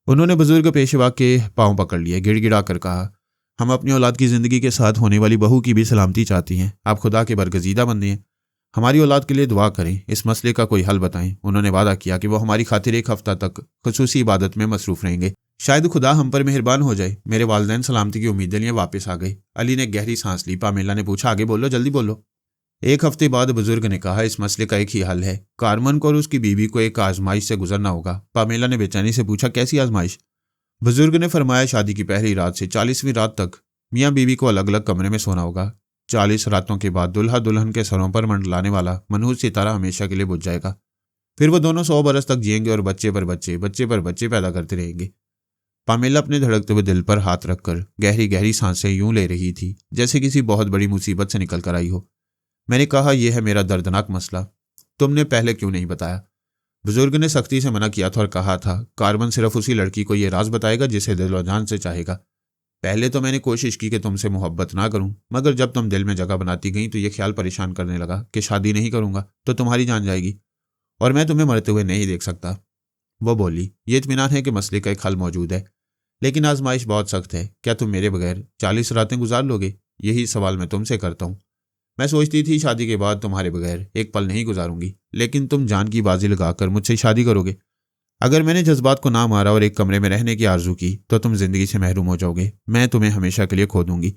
उन्होंने बुजुर्ग पेशवा के पांव पकड़ लिए, गिड़गिड़ा कर कहा, हम अपनी औलाद की जिंदगी के साथ होने वाली बहू की भी सलामती चाहती हैं। आप खुदा के बरगजीदा बंदे हैं, हमारी औलाद के लिए दुआ करें, इस मसले का कोई हल बताएं। उन्होंने वादा किया कि वो हमारी खातिर 1 हफ्ता तक खुसूसी इबादत में मसरूफ रहेंगे। शायद खुदा हम पर मेहरबान हो जाए। मेरे वालिदैन सलामती की उम्मीदें लिए वापस आ गए। अली ने गहरी सांस ली। पामेला ने पूछा, आगे बोलो, जल्दी बोलो। 1 हफ्ते बाद बुजुर्ग ने कहा, इस मसले का एक ही हल है, कार्मन को और उसकी बीवी को एक आजमाइश से गुजरना होगा। पामेला ने बेचैनी से पूछा, कैसी आजमाइश? बुजुर्ग ने फरमाया, शादी की पहली रात से 40वीं रात तक मियाँ बीवी को अलग अलग कमरे में सोना होगा। 40 रातों के बाद दुल्हा दुल्हन के सरों पर मंडलाने वाला मनहूस सितारा हमेशा के लिए बुझ जाएगा। फिर वो दोनों 100 बरस तक जिएंगे और बच्चे पर बच्चे, बच्चे पर बच्चे पैदा करते रहेंगे। पामेला अपने धड़कते हुए दिल पर हाथ रखकर गहरी गहरी सांसें यूं ले रही थी जैसे किसी बहुत बड़ी मुसीबत से निकल कर आई हो। मैंने कहा, यह है मेरा दर्दनाक मसला, तुमने पहले क्यों नहीं बताया? बुजुर्ग ने सख्ती से मना किया था और कहा था, कार्बन सिर्फ उसी लड़की को यह राज बताएगा जिसे दिल और जान से चाहेगा। पहले तो मैंने कोशिश की कि तुमसे मोहब्बत ना करूं, मगर जब तुम दिल में जगह बनाती गई तो यह ख्याल परेशान करने लगा कि शादी नहीं करूंगा तो तुम्हारी जान जाएगी और मैं तुम्हें मरते हुए नहीं देख सकता। वो बोली, ये इत्मीनान है कि मसले का एक हल मौजूद है, लेकिन आजमाइश बहुत सख्त है। क्या तुम मेरे बगैर 40 रातें गुजार लोगे? यही सवाल मैं तुमसे करता हूँ। मैं सोचती थी शादी के बाद तुम्हारे बगैर एक पल नहीं गुजारूंगी, लेकिन तुम जान की बाजी लगाकर मुझसे शादी करोगे। अगर मैंने जज्बात को ना मारा और एक कमरे में रहने की आरजू की तो तुम जिंदगी से महरूम हो जाओगे। मैं तुम्हें हमेशा के लिए खो दूंगी।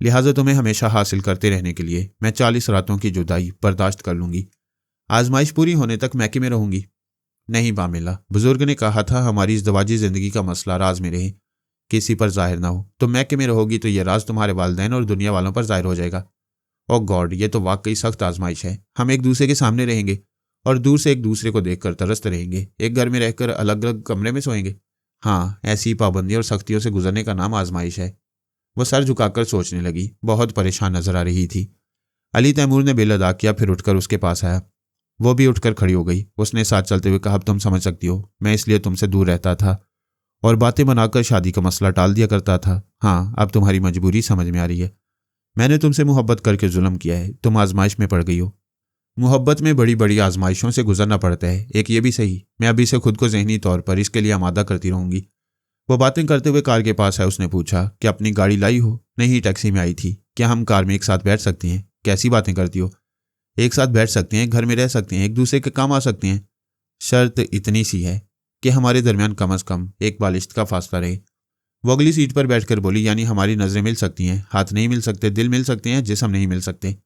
लिहाजा तुम्हें हमेशा हासिल करते रहने के लिए मैं 40 रातों की जुदाई बर्दाश्त कर लूंगी। आजमाइश पूरी होने तक मैके में रहूंगी। नहीं पामेला, बुजुर्ग ने कहा था हमारी इस दवाजी जिंदगी का मसला राज में रहे, किसी पर जाहिर ना हो। तुम मैके में रहोगी तो यह राज तुम्हारे वालिदैन और दुनिया वालों पर जाहिर हो जाएगा। ओ गॉड, ये तो वाकई सख्त आजमाइश है। हम एक दूसरे के सामने रहेंगे और दूर से एक दूसरे को देखकर तरसते रहेंगे। एक घर में रहकर अलग अलग कमरे में सोएंगे। हाँ, ऐसी पाबंदी और सख्तियों से गुजरने का नाम आजमाइश है। वह सर झुकाकर सोचने लगी, बहुत परेशान नजर आ रही थी। अली तैमूर ने बिल अदा किया, फिर उठकर उसके पास आया। वो भी उठकर खड़ी हो गई। उसने साथ चलते हुए कहा, अब तुम समझ सकती हो, मैं इसलिए तुमसे दूर रहता था और बातें बनाकर शादी का मसला टाल दिया करता था। हाँ, अब तुम्हारी मजबूरी समझ में आ रही है। मैंने तुमसे मोहब्बत करके जुल्म किया है, तुम आजमाइश में पड़ गई हो। मोहब्बत में बड़ी बड़ी आजमाइशों से गुजरना पड़ता है। एक ये भी सही, मैं अभी से खुद को जहनी तौर पर इसके लिए आमादा करती रहूंगी। वो बातें करते हुए कार के पास है। उसने पूछा, क्या अपनी गाड़ी लाई हो? नहीं, टैक्सी में आई थी। क्या हम कार में एक साथ बैठ सकते हैं? कैसी बातें करती हो? एक साथ बैठ सकते हैं, घर में रह सकते हैं, एक दूसरे के काम आ सकते हैं। शर्त इतनी सी है कि हमारे दरमियान कम अज कम एक बालिश्त का फासला रहे। वो अगली सीट पर बैठकर बोली, यानी हमारी नजरें मिल सकती हैं, हाथ नहीं मिल सकते, दिल मिल सकते हैं, जिस्म नहीं मिल सकते।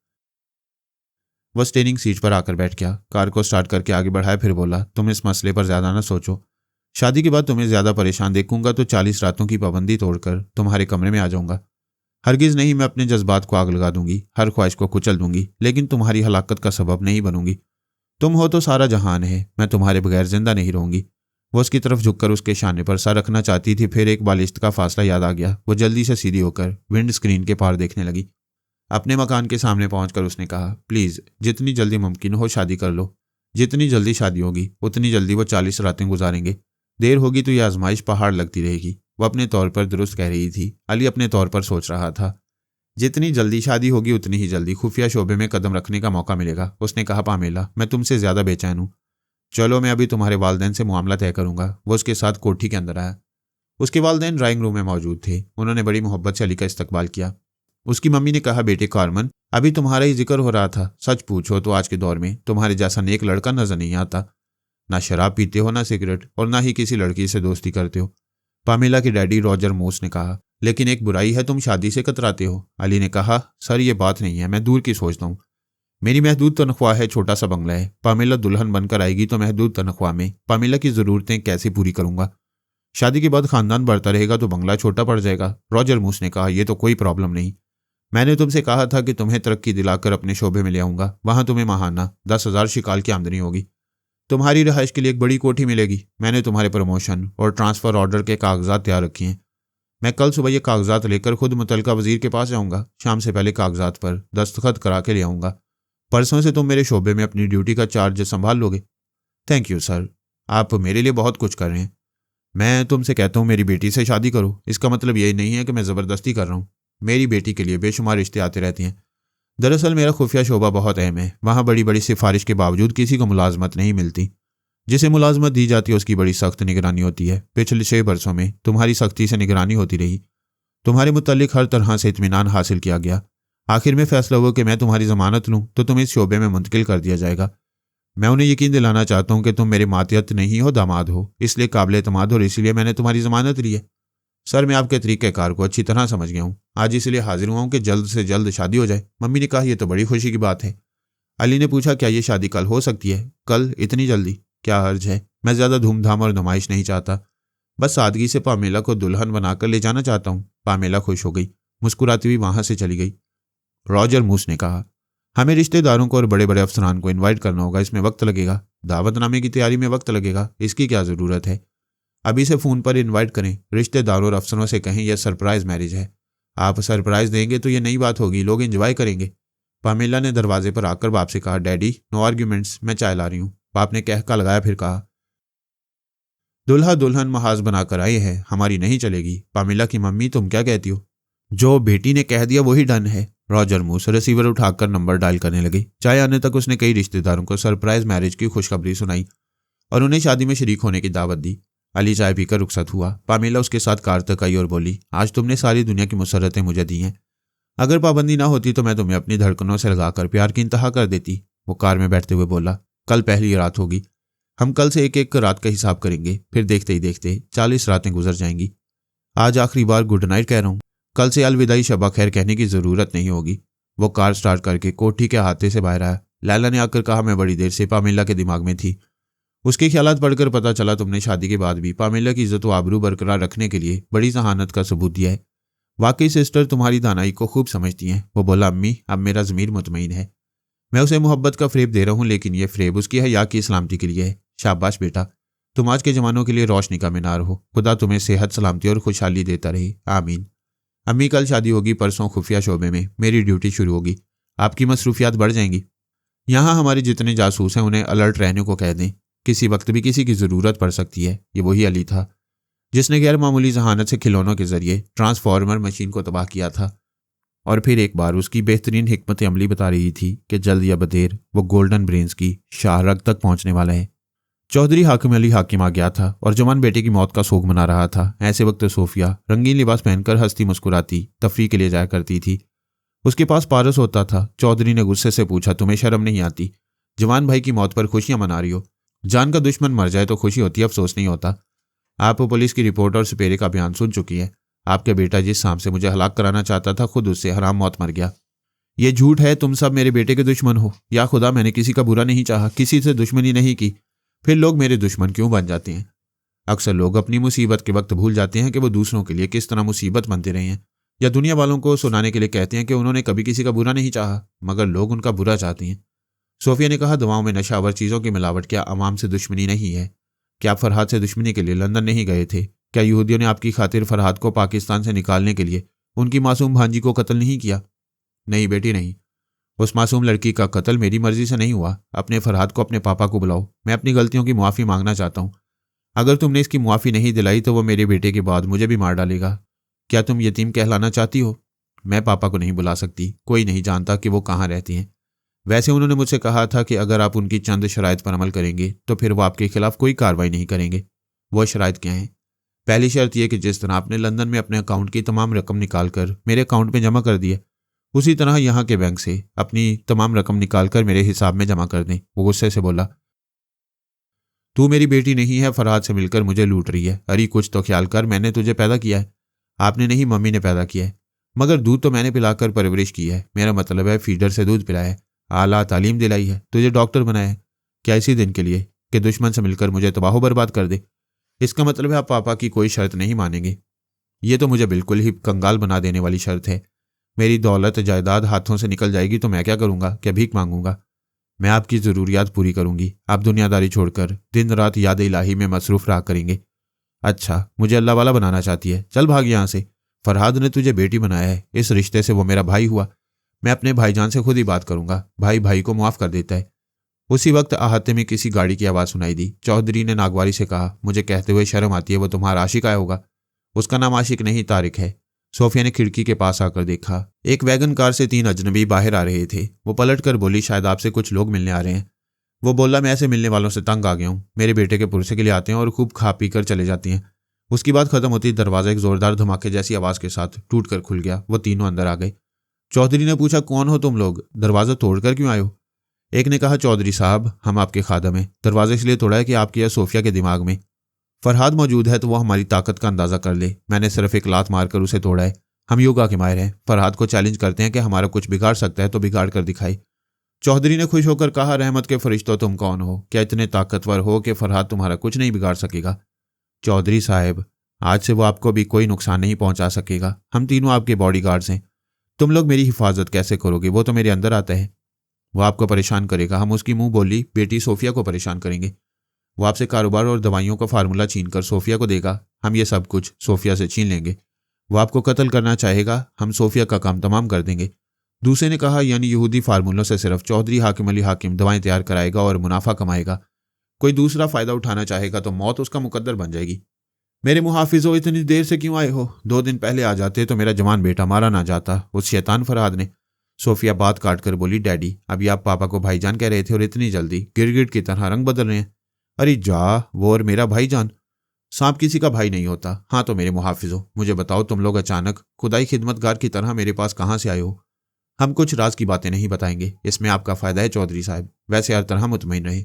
वह स्टीयरिंग सीट पर आकर बैठ गया, कार को स्टार्ट करके आगे बढ़ाया, फिर बोला, तुम इस मसले पर ज्यादा ना सोचो। शादी के बाद तुम्हें ज्यादा परेशान देखूंगा तो 40 रातों की पाबंदी तोड़कर तुम्हारे कमरे में आ जाऊंगा। हरगिज नहीं, मैं अपने जज्बात को आग लगा दूंगी, हर ख्वाहिश को कुचल दूंगी, लेकिन तुम्हारी हलाकत का सबब नहीं बनूंगी। तुम हो तो सारा जहान है, मैं तुम्हारे बगैर जिंदा नहीं रहूंगी। वो उसकी तरफ झुककर उसके शाने पर सर रखना चाहती थी, फिर एक बालिश्त का फासला याद आ गया। वो जल्दी से सीधी होकर विंड स्क्रीन के पार देखने लगी। अपने मकान के सामने पहुंचकर उसने कहा, प्लीज जितनी जल्दी मुमकिन हो शादी कर लो। जितनी जल्दी शादी होगी उतनी जल्दी वो 40 रातें गुजारेंगे। देर होगी तो यह आजमाइश पहाड़ लगती रहेगी। वो अपने तौर पर दुरुस्त कह रही थी। अली अपने तौर पर सोच रहा था, जितनी जल्दी शादी होगी उतनी ही जल्दी खुफिया शोबे में कदम रखने का मौका मिलेगा। उसने कहा, पामेला, मैं तुमसे ज्यादा बेचैन हूं। चलो, मैं अभी तुम्हारे वालिदैन से मामला तय करूंगा। वो उसके साथ कोठी के अंदर आया। उसके वालिदैन ड्राइंग रूम में मौजूद थे। उन्होंने बड़ी मोहब्बत से अली का इस्तकबाल किया। उसकी मम्मी ने कहा, बेटे कारमन, अभी तुम्हारा ही जिक्र हो रहा था। सच पूछो तो आज के दौर में तुम्हारे जैसा नेक लड़का नजर नहीं आता। ना शराब पीते हो, ना सिगरेट, और ना ही किसी लड़की से दोस्ती करते हो। पामेला के डैडी रॉजर मूस ने कहा, लेकिन एक बुराई है, तुम शादी से कतराते हो। अली ने कहा, सर ये बात नहीं है, मैं दूर की सोचता हूँ। मेरी महदूद तनख्वाह है, छोटा सा बंगला है। पामेला दुल्हन बनकर आएगी तो महदूद तनख्वाह में पामेला की जरूरतें कैसे पूरी करूंगा? शादी के बाद खानदान बढ़ता रहेगा तो बंगला छोटा पड़ जाएगा। रॉजर मूस ने कहा, यह तो कोई प्रॉब्लम नहीं। मैंने तुमसे कहा था कि तुम्हें तरक्की दिलाकर अपने शोबे में ले आऊंगा। वहां तुम्हें माहाना 10,000 शिकाल की आमदनी होगी। तुम्हारी रिहाइश के लिए एक बड़ी कोठी मिलेगी। मैंने तुम्हारे प्रमोशन और ट्रांसफर ऑर्डर के कागजात तैयार रखे हैं। मैं कल सुबह ये कागजात लेकर खुद मुतलका वजीर के पास जाऊंगा। शाम से पहले कागजात पर दस्तखत करा के ले आऊंगा। परसों से तुम मेरे शोबे में अपनी ड्यूटी का चार्ज संभाल लोगे। थैंक यू सर, आप मेरे लिए बहुत कुछ कर रहे हैं। मैं तुमसे कहता हूँ मेरी बेटी से शादी करो। इसका मतलब यही नहीं है कि मैं ज़बरदस्ती कर रहा हूँ। मेरी बेटी के लिए बेशुमार रिश्ते आते रहते हैं। दरअसल मेरा खुफिया शोबा बहुत अहम है। वहाँ बड़ी बड़ी सिफारिश के बावजूद किसी को मुलाजमत नहीं मिलती। जिसे मुलाजमत दी जाती है उसकी बड़ी सख्त निगरानी होती है। पिछले 6 बरसों में तुम्हारी सख्ती से निगरानी होती रही। तुम्हारे मुतालिक हर तरह से इत्मीनान हासिल किया गया। आखिर में फैसला हुआ कि मैं तुम्हारी जमानत लूँ तो तुम्हें इस शोबे में मुंतकिल कर दिया जाएगा। मैं उन्हें यकीन दिलाना चाहता हूँ कि तुम मेरे मातियत नहीं हो, दामाद हो, इसलिए काबिल एतमाद हो, इसलिए मैंने तुम्हारी जमानत ली है। सर, मैं आपके तरीक़ेकार को अच्छी तरह समझ गया हूँ। आज इसलिए हाजिर हुआ हूँ कि जल्द से जल्द शादी हो जाए। मम्मी ने कहा, यह तो बड़ी खुशी की बात है। अली ने पूछा, क्या ये शादी कल हो सकती है? कल? इतनी जल्दी? क्या हर्ज है? मैं ज़्यादा धूमधाम और नुमाइश नहीं चाहता। बस सादगी से पामेला को दुल्हन बनाकर ले जाना चाहता हूँ। पामेला खुश हो गई, मुस्कुराती हुई वहां से चली गई। रॉजर मूस ने कहा, हमें रिश्तेदारों को और बड़े बड़े अफसरान को इनवाइट करना होगा। इसमें वक्त लगेगा। दावतनामे की तैयारी में वक्त लगेगा। इसकी क्या ज़रूरत है? अभी से फ़ोन पर इनवाइट करें। रिश्तेदारों और अफसरों से कहें यह सरप्राइज़ मैरिज है। आप सरप्राइज़ देंगे तो यह नई बात होगी, लोग एंजॉय करेंगे। पामेला ने दरवाजे पर आकर बाप से कहा, डैडी नो आर्ग्यूमेंट्स, मैं चाय ला रही हूँ। बाप ने कहका लगाया, फिर कहा, दुल्हा दुल्हन महाज बनाकर आए हैं, हमारी नहीं चलेगी। पामेला की मम्मी, तुम क्या कहती हो? जो बेटी ने कह दिया वही डन है। रॉजर मूस रिसीवर उठाकर नंबर डायल करने लगे। चाय आने तक उसने कई रिश्तेदारों को सरप्राइज मैरिज की खुशखबरी सुनाई और उन्हें शादी में शरीक होने की दावत दी। अली चाय पीकर रुखसत हुआ। पामेला उसके साथ कार तक आई और बोली, आज तुमने सारी दुनिया की मुसर्रतें मुझे दी हैं। अगर पाबंदी ना होती तो मैं तुम्हें अपनी धड़कनों से लगाकर प्यार की इंतहा कर देती। वो कार में बैठते हुए बोला, कल पहली रात होगी। हम कल से एक एक रात का हिसाब करेंगे, फिर देखते ही देखते 40 रातें गुजर जाएंगी। आज आखिरी बार गुड नाइट कह रहा हूँ। कल से अलविदाई शबा खैर कहने की ज़रूरत नहीं होगी। वो कार स्टार्ट करके कोठी के अहाते से बाहर आया। लैला ने आकर कहा, मैं बड़ी देर से पामेला के दिमाग में थी। उसके ख्यालात पढ़कर पता चला तुमने शादी के बाद भी पामेला की इज्जत व आबरू बरकरार रखने के लिए बड़ी जहानत का सबूत दिया है। वाकई सिस्टर तुम्हारी दानाई को खूब समझती हैं। वो बोला, अम्मी अब मेरा ज़मीर मुतमईन है। मैं उसे मोहब्बत का फ़रेब दे रहा हूँ, लेकिन यह फ़रेब उसकी हया की सलामती के लिए है। शाबाश बेटा, तुम आज के जवानों के लिए रोशनी का मीनार हो। खुदा तुम्हें सेहत, सलामती और खुशहाली देता रहे, आमीन। अम्मी कल शादी होगी, परसों खुफिया शोबे में मेरी ड्यूटी शुरू होगी। आपकी मसरूफियात बढ़ जाएंगी। यहाँ हमारे जितने जासूस हैं उन्हें अलर्ट रहने को कह दें। किसी वक्त भी किसी की ज़रूरत पड़ सकती है। ये वही अली था जिसने गैर मामूली जहानत से खिलौनों के जरिए ट्रांसफार्मर मशीन को तबाह किया था। और फिर एक बार उसकी बेहतरीन हिकमत अमली बता रही थी कि जल्द या बदेर वो गोल्डन ब्रेन्स की शाहरग तक पहुंचने वाला है। चौधरी हाकिम अली हाकिम आ गया था और जवान बेटे की मौत का सोग मना रहा था। ऐसे वक्त सोफिया रंगीन लिबास पहनकर हंसती मुस्कुराती तफरीह के लिए जाया करती थी। उसके पास पारस होता था। चौधरी ने गुस्से से पूछा, तुम्हें शर्म नहीं आती? जवान भाई की मौत पर खुशियां मना रही हो। जान का दुश्मन मर जाए तो खुशी होती है, अफसोस नहीं होता। आप पुलिस की रिपोर्ट और सपेरे का बयान सुन चुकी है। आपके बेटा जिस सांप से मुझे हलाक कराना चाहता था खुद उससे हराम मौत मर गया। ये झूठ है, तुम सब मेरे बेटे के दुश्मन हो। या खुदा, मैंने किसी का बुरा नहीं चाहा, किसी से दुश्मनी नहीं की। फिर लोग मेरे दुश्मन क्यों बन जाते हैं? अक्सर लोग अपनी मुसीबत के वक्त भूल जाते हैं कि वो दूसरों के लिए किस तरह मुसीबत बनते रहे हैं, या दुनिया वालों को सुनाने के लिए कहते हैं कि उन्होंने कभी किसी का बुरा नहीं चाहा, मगर लोग उनका बुरा चाहते हैं। सोफिया ने कहा, दवाओं में नशावर चीज़ों की मिलावट क्या अवाम से दुश्मनी नहीं है? क्या आप फरहाद से दुश्मनी के लिए लंदन नहीं गए थे? क्या यहूदियों ने आपकी खातिर फरहाद को पाकिस्तान से निकालने के लिए उनकी मासूम भांजी को कत्ल नहीं किया? नहीं बेटी, नहीं। उस मासूम लड़की का कत्ल मेरी मर्जी से नहीं हुआ। अपने फरहाद को अपने पापा को बुलाओ, मैं अपनी गलतियों की मुआफ़ी मांगना चाहता हूँ। अगर तुमने इसकी मुआफ़ी नहीं दिलाई तो वो मेरे बेटे के बाद मुझे भी मार डालेगा। क्या तुम यतीम कहलाना चाहती हो? मैं पापा को नहीं बुला सकती, कोई नहीं जानता कि वो कहाँ रहती हैं। वैसे उन्होंने मुझसे कहा था कि अगर आप उनकी चंद शराइत पर अमल करेंगे तो फिर वो आपके खिलाफ कोई कार्रवाई नहीं करेंगे। वो शराइत क्या हैं? पहली शर्त यह कि जिस तरह आपने लंदन में अपने अकाउंट की तमाम रकम निकाल कर मेरे अकाउंट में जमा कर दी है, उसी तरह यहाँ के बैंक से अपनी तमाम रकम निकाल कर मेरे हिसाब में जमा कर दें। वो गुस्से से बोला, तू मेरी बेटी नहीं है, फरहाद से मिलकर मुझे लूट रही है। अरे कुछ तो ख्याल कर, मैंने तुझे पैदा किया है। आपने नहीं, मम्मी ने पैदा किया है, मगर दूध तो मैंने पिलाकर परवरिश की है। मेरा मतलब है फीडर से दूध पिलाया है, आला तालीम दिलाई है, तुझे डॉक्टर बनाया है। क्या इसी दिन के लिए कि दुश्मन से मिलकर मुझे तबाह बर्बाद कर दे? इसका मतलब है आप पापा की कोई शर्त नहीं मानेंगे? ये तो मुझे बिल्कुल ही कंगाल बना देने वाली शर्त है। मेरी दौलत जायदाद हाथों से निकल जाएगी तो मैं क्या करूँगा? क्या भीख मांगूंगा? मैं आपकी ज़रूरियात पूरी करूंगी। आप दुनियादारी छोड़कर दिन रात याद इलाही में मसरूफ़ रहा करेंगे। अच्छा, मुझे अल्लाह वाला बनाना चाहती है? चल भाग यहाँ से। फरहाद ने तुझे बेटी बनाया है, इस रिश्ते से वो मेरा भाई हुआ। मैं अपने भाईजान से खुद ही बात करूंगा, भाई भाई को माफ़ कर देता है। उसी वक्त अहाते में किसी गाड़ी की आवाज़ सुनाई दी। चौधरी ने नागवारी से कहा, मुझे कहते हुए शर्म आती है, वो तुम्हारा आशिक आया होगा। उसका नाम आशिक नहीं, तारिक है। सोफिया ने खिड़की के पास आकर देखा। एक वैगन कार से 3 अजनबी बाहर आ रहे थे। वो पलट कर बोली, शायद आपसे कुछ लोग मिलने आ रहे हैं। वो बोला, मैं ऐसे मिलने वालों से तंग आ गया हूँ। मेरे बेटे के पुरसे के लिए आते हैं और खूब खा पी कर चले जाती हैं। उसकी बात खत्म होती दरवाज़ा एक जोरदार धमाके जैसी आवाज़ के साथ टूट कर खुल गया। वो तीनों अंदर आ गए। चौधरी ने पूछा, कौन हो तुम लोग? दरवाज़ा तोड़कर क्यों आए हो? एक ने कहा, चौधरी साहब, हम आपके खादम हैं। दरवाज़ा इसलिए तोड़ा है कि आपकी या सोफिया के दिमाग में फरहाद मौजूद है तो वो हमारी ताकत का अंदाज़ा कर ले। मैंने सिर्फ एक लात मारकर उसे तोड़ा है। हम योगा के माहिर हैं। फरहाद को चैलेंज करते हैं कि हमारा कुछ बिगाड़ सकता है तो बिगाड़ कर दिखाए। चौधरी ने खुश होकर कहा, रहमत के फरिश्तों, तुम कौन हो? क्या इतने ताकतवर हो कि फरहाद तुम्हारा कुछ नहीं बिगाड़ सकेगा? चौधरी साहब, आज से वो आपको भी कोई नुकसान नहीं पहुंचा सकेगा। हम तीनों आपके बॉडीगार्ड्स हैं। तुम लोग मेरी हिफाजत कैसे करोगे? वो तो मेरे अंदर आता है। वो आपको परेशान करेगा। हम उसकी मुंह बोली बेटी सोफिया को परेशान करेंगे। वो आपसे कारोबार और दवाइयों का फार्मूला छीन कर सोफिया को देगा। हम ये सब कुछ सोफिया से छीन लेंगे। वो आपको कत्ल करना चाहेगा, हम सोफिया का काम तमाम कर देंगे। दूसरे ने कहा, यानी यहूदी फार्मूलों से सिर्फ चौधरी हाकिम अली हाकिम दवाएं तैयार कराएगा और मुनाफा कमाएगा। कोई दूसरा फ़ायदा उठाना चाहेगा तो मौत उसका मुकद्दर बन जाएगी। मेरे मुहाफिजो, इतनी देर से क्यों आए हो? 2 दिन पहले आ जाते तो मेरा जवान बेटा मारा ना जाता, उस शैतान फरहाद ने। सोफिया बात काट कर बोली, डैडी, अभी आप पापा को भाईजान कह रहे थे और इतनी जल्दी गिरगिट की तरह रंग बदल रहे हैं। अरे जा, वो और मेरा भाईजान। सांप किसी का भाई नहीं होता। हाँ तो मेरे मुहाफिजों, मुझे बताओ, तुम लोग अचानक खुदाई खिदमतगार की तरह मेरे पास कहाँ से आए हो? हम कुछ राज की बातें नहीं बताएंगे, इसमें आपका फ़ायदा है चौधरी साहब। वैसे हर तरह मुतमईन रहे,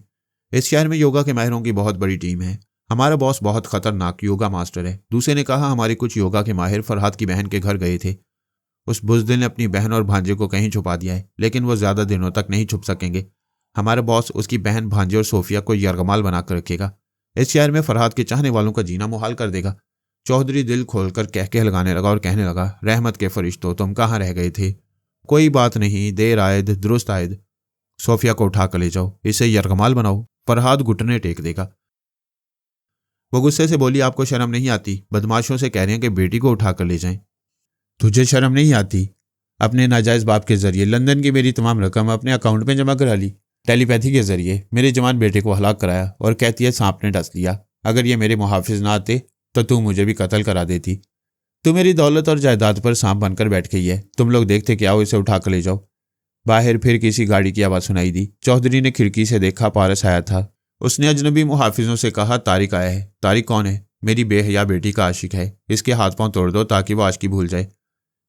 इस शहर में योगा के माहिरों की बहुत बड़ी टीम है। हमारा बॉस बहुत खतरनाक योगा मास्टर है। दूसरे ने कहा, हमारे कुछ योगा के माहिर फरहाद की बहन के घर गए थे। उस बुज़दिल ने अपनी बहन और भांजे को कहीं छुपा दिया है, लेकिन वो ज़्यादा दिनों तक नहीं छुप सकेंगे। हमारा बॉस उसकी बहन, भांजे और सोफिया को यरगमाल बनाकर रखेगा। इस शहर में फरहाद के चाहने वालों का जीना मुहाल कर देगा। चौधरी दिल खोलकर कह लगाने लगा और कहने लगा, रहमत के फरिश्तों, तुम कहाँ रह गए थे? कोई बात नहीं, देर आयद दुरुस्त आयद। सोफिया को उठा कर ले जाओ, इसे यरगमाल बनाओ, फरहाद घुटने टेक देगा। वो गुस्से से बोली, आपको शर्म नहीं आती? बदमाशों से कह रहे हैं कि बेटी को उठा कर ले जाएं। तुझे शर्म नहीं आती? अपने नाजायज बाप के जरिए लंदन की मेरी तमाम रकम अपने अकाउंट में जमा करा ली, टेलीपैथी के जरिए मेरे जवान बेटे को हलाक कराया और कहती है सांप ने डस लिया। अगर ये मेरे मुहाफिज ना आते तो तू मुझे भी कत्ल करा देती। तू मेरी दौलत और जायदाद पर सांप बनकर बैठ गई है। तुम लोग देखते क्या हो, इसे उठा कर ले जाओ। बाहर फिर किसी गाड़ी की आवाज़ सुनाई दी। चौधरी ने खिड़की से देखा, पारस आया था। उसने अजनबी मुहाफिजों से कहा, तारिक आया है। तारिक कौन है? मेरी बेहया बेटी का आशिक है, इसके हाथ पांव तोड़ दो ताकि वो आशिकी भूल जाए।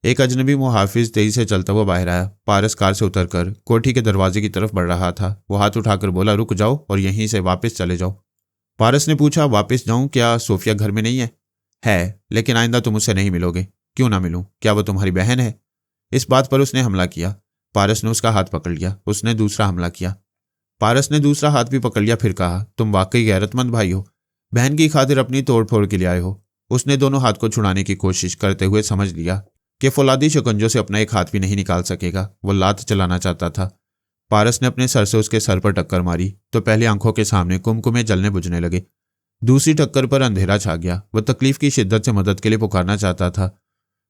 एक अजनबी मुहाफिज तेजी से चलता हुआ बाहर आया। पारस कार से उतरकर कोठी के दरवाजे की तरफ बढ़ रहा था। वो हाथ उठाकर बोला, रुक जाओ और यहीं से वापस चले जाओ। पारस ने पूछा, वापस जाऊं? क्या सोफिया घर में नहीं है? है, लेकिन आइंदा तुम उससे नहीं मिलोगे। क्यों ना मिलूं? क्या वो तुम्हारी बहन है? इस बात पर उसने हमला किया। पारस ने उसका हाथ पकड़ लिया। उसने दूसरा हमला किया। पारस ने दूसरा हाथ भी पकड़ लिया। फिर कहा, तुम वाकई गैरतमंद भाई हो, बहन की खातिर अपनी तोड़ फोड़ के लिए आए हो। उसने दोनों हाथ को छुड़ाने की कोशिश करते हुए समझ लिया कि फौलादी शिकंजों से अपना एक हाथ भी नहीं निकाल सकेगा। वो लात चलाना चाहता था। पारस ने अपने सर से उसके सर पर टक्कर मारी तो पहले आंखों के सामने कुमकुमे जलने बुझने लगे। दूसरी टक्कर पर अंधेरा छा गया। वह तकलीफ की शिद्दत से मदद के लिए पुकारना चाहता था।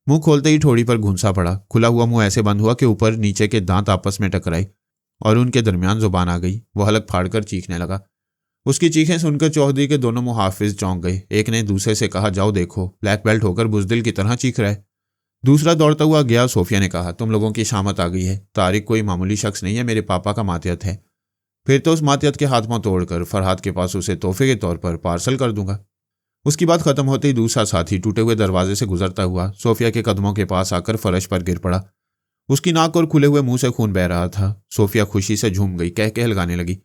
मुंह खोलते ही ठोड़ी पर घूंसा पड़ा। खुला हुआ मुंह ऐसे बंद हुआ कि ऊपर नीचे के दांत आपस में टकराए और उनके दरमियान जुबान आ गई। वो हलक फाड़कर चीखने लगा। उसकी चीखें सुनकर चौधरी के दोनों मुहाफिज चौंक गए। एक ने दूसरे से कहा, जाओ देखो, ब्लैक बेल्ट होकर बुज़दिल की तरह चीख रहा है। दूसरा दौड़ता हुआ गया। सोफिया ने कहा, तुम लोगों की शामत आ गई है। तारिक कोई मामूली शख्स नहीं है, मेरे पापा का मातियत है। फिर तो उस मातियत के हाथ पांव तोड़कर फरहाद के पास उसे तोहफे के तौर पर पार्सल कर दूंगा। उसकी बात खत्म होते ही दूसरा साथी टूटे हुए दरवाजे से गुजरता हुआ सोफिया के कदमों के पास आकर फर्श पर गिर पड़ा। उसकी नाक और खुले हुए मुंह से खून बह रहा था। सोफिया खुशी से झूम गई, कह कहलगाने लगी।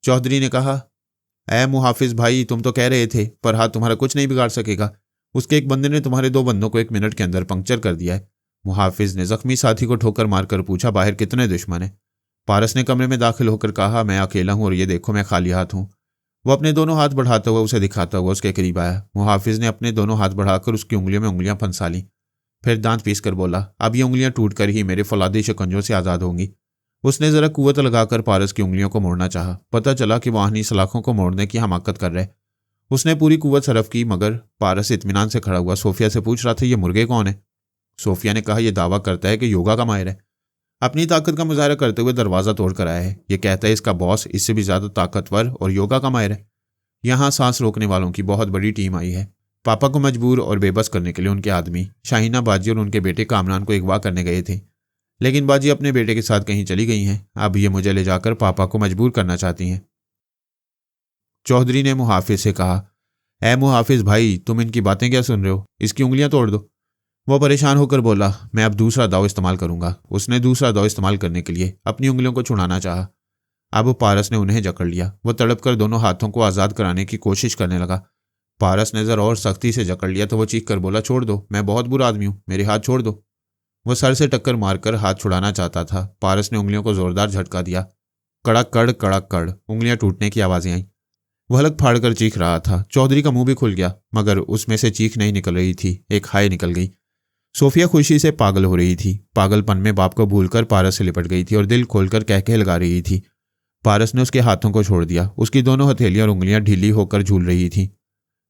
चौधरी ने कहा, ऐ मुहाफिज भाई, तुम तो कह रहे थे फरहाद तुम्हारा कुछ नहीं बिगाड़ सकेगा। उसके एक बंदे ने तुम्हारे 2 बंदों को 1 मिनट के अंदर पंक्चर कर दिया है। मुहाफिज ने जख्मी साथी को ठोकर मारकर पूछा, बाहर कितने दुश्मन हैं? पारस ने कमरे में दाखिल होकर कहा, मैं अकेला हूं और ये देखो मैं खाली हाथ हूं। वो अपने दोनों हाथ बढ़ाता हुआ उसे दिखाता हुआ उसके करीब आया। मुहाफिज ने अपने दोनों हाथ बढ़ाकर उसकी उंगलियों में उंगलियां फंसा ली। फिर दांत पीसकर बोला, अब ये उंगलियां टूटकर ही मेरे फौलादी शिकंजों से आज़ाद होंगी। उसने जरा कुव्वत लगाकर पारस की उंगलियों को मोड़ना चाहा। पता चला कि वाहनी सलाखों को मोड़ने की हमाकत कर रहे। उसने पूरी कुव्वत सरफ की, मगर पारस इत्मीनान से खड़ा हुआ सोफिया से पूछ रहा था, ये मुर्गे कौन है? सोफिया ने कहा, यह दावा करता है कि योगा का माहिर है। अपनी ताकत का मुजाहरा करते हुए दरवाजा तोड़ कर आया है। यह कहता है इसका बॉस इससे भी ज्यादा ताकतवर और योगा का माहिर है। यहाँ सांस रोकने वालों की बहुत बड़ी टीम आई है। पापा को मजबूर और बेबस करने के लिए उनके आदमी शाहीना बाजी और उनके बेटे कामरान को अगवा करने गए थे, लेकिन बाजी अपने बेटे के साथ कहीं चली गई हैं। अब ये मुझे ले जाकर पापा को मजबूर करना चाहती हैं। चौधरी ने मुहाफिज से कहा, ऐ मुहाफिज भाई, तुम इनकी बातें क्या सुन रहे हो? इसकी उंगलियां तोड़ दो। वो परेशान होकर बोला, मैं अब दूसरा दाव इस्तेमाल करूंगा। उसने दूसरा दाव इस्तेमाल करने के लिए अपनी उंगलियों को छुड़ाना चाहा। अब पारस ने उन्हें जकड़ लिया। वो तड़प कर दोनों हाथों को आज़ाद कराने की कोशिश करने लगा। पारस ने जरा और सख्ती से जकड़ लिया तो वो चीख कर बोला, छोड़ दो, मैं बहुत बुरा आदमी हूं, मेरे हाथ छोड़ दो। वो सर से टक्कर मारकर हाथ छुड़ाना चाहता था। पारस ने उंगलियों को जोरदार झटका दिया। कड़क कड़ कड़क कड़ उंगलियां टूटने की आवाजें आईं। वह हलक फाड़कर चीख रहा था। चौधरी का मुंह भी खुल गया, मगर उसमें से चीख नहीं निकल रही थी, एक हाय निकल गई। सोफिया खुशी से पागल हो रही थी। पागलपन में बाप को भूलकर पारस से लिपट गई थी और दिल खोलकर कह लगा रही थी। पारस ने उसके हाथों को छोड़ दिया। उसकी दोनों हथेलियां और उंगलियां ढीली होकर झूल रही थी।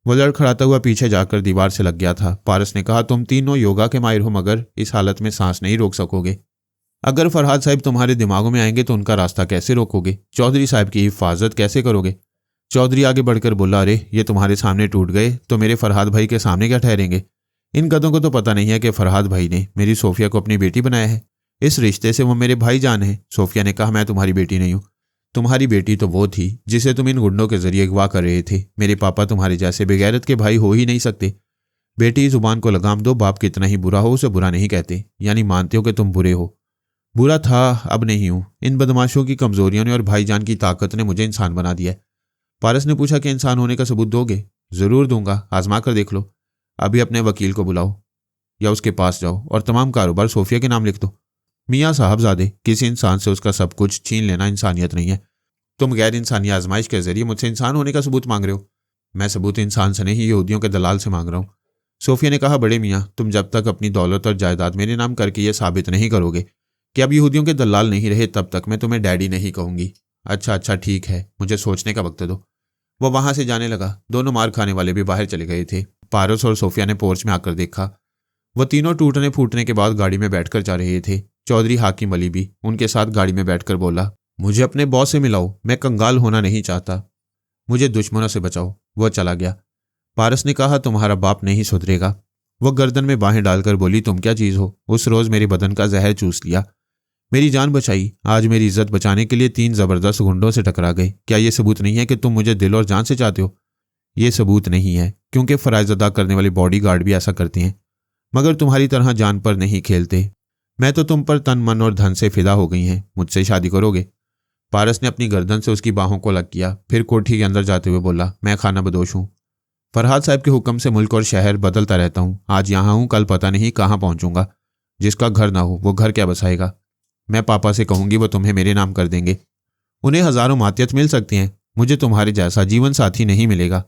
वो लड़खड़ाता हुआ पीछे जाकर दीवार से लग गया था। पारस ने कहा, तुम तीनों योगा के माहिर हो, मगर इस हालत में सांस नहीं रोक सकोगे। अगर फरहाद साहब तुम्हारे दिमागों में आएंगे तो उनका रास्ता कैसे रोकोगे? चौधरी साहब की हिफाजत कैसे करोगे? चौधरी आगे बढ़कर बोला, अरे ये तुम्हारे सामने टूट गए तो मेरे फरहाद भाई के सामने क्या ठहरेंगे? इन गधों को तो पता नहीं है कि फरहाद भाई ने मेरी सोफिया को अपनी बेटी बनाया है। इस रिश्ते से वो मेरे भाईजान है। सोफिया ने कहा, मैं तुम्हारी बेटी नहीं हूं। तुम्हारी बेटी तो वो थी जिसे तुम इन गुंडों के जरिए अगवा कर रहे थे। मेरे पापा तुम्हारे जैसे बेगैरत के भाई हो ही नहीं सकते। बेटी, जुबान को लगाम दो। बाप कितना ही बुरा हो उसे बुरा नहीं कहते, यानी मानते हो कि तुम बुरे हो। बुरा था, अब नहीं हूं। इन बदमाशों की कमजोरियों ने और भाईजान की ताकत ने मुझे इंसान बना दिया। पारस ने पूछा कि इंसान होने का सबूत दोगे? ज़रूर दूंगा, आजमा कर देख लो। अभी अपने वकील को बुलाओ या उसके पास जाओ और तमाम कारोबार सोफिया के नाम लिख दो। मियाँ साहबजादे, किसी इंसान से उसका सब कुछ छीन लेना इंसानियत नहीं है। तुम गैर इंसानी आजमाइश के जरिए मुझसे इंसान होने का सबूत मांग रहे हो। मैं सबूत इंसान से नहीं, यहूदियों के दलाल से मांग रहा हूँ। सोफिया ने कहा, बड़े मियाँ, तुम जब तक अपनी दौलत और जायदाद मेरे नाम करके ये साबित नहीं करोगे कि अब यहूदियों के दलाल नहीं रहे, तब तक मैं तुम्हें डैडी नहीं कहूंगी। अच्छा अच्छा, ठीक है, मुझे सोचने का वक्त दो। वह वहां से जाने लगा। दोनों मार खाने वाले भी बाहर चले गए थे। पारस और सोफिया ने पोर्च में आकर देखा। वह तीनों टूटने फूटने के बाद गाड़ी में बैठकर जा रहे थे। चौधरी हाकिम अली भी उनके साथ गाड़ी में बैठकर बोला, मुझे अपने बॉस से मिलाओ, मैं कंगाल होना नहीं चाहता। मुझे दुश्मनों से बचाओ। वह चला गया। पारस ने कहा, तुम्हारा बाप नहीं सुधरेगा। वह गर्दन में बाहें डालकर बोली, तुम क्या चीज हो? उस रोज मेरे बदन का जहर चूस लिया, मेरी जान बचाई, आज मेरी इज्जत बचाने के लिए 3 जबरदस्त गुंडों से टकरा गए। क्या यह सबूत नहीं है कि तुम मुझे दिल और जान से चाहते हो? यह सबूत नहीं है, क्योंकि फराइज अदा करने वाले बॉडीगार्ड भी ऐसा करते हैं, मगर तुम्हारी तरह जान पर नहीं खेलते। मैं तो तुम पर तन मन और धन से फिदा हो गई हैं। मुझसे शादी करोगे? पारस ने अपनी गर्दन से उसकी बाहों को अलग किया, फिर कोठी के अंदर जाते हुए बोला, मैं खाना बदोश हूँ। फरहाद साहब के हुक्म से मुल्क और शहर बदलता रहता हूँ। आज यहाँ हूँ, कल पता नहीं कहाँ पहुँचूंगा। जिसका घर ना हो वो घर क्या बसाएगा? मैं पापा से कहूंगी, वो तुम्हें मेरे नाम कर देंगे। उन्हें हजारों मातियत मिल सकती हैं, मुझे तुम्हारे जैसा जीवन साथी नहीं मिलेगा।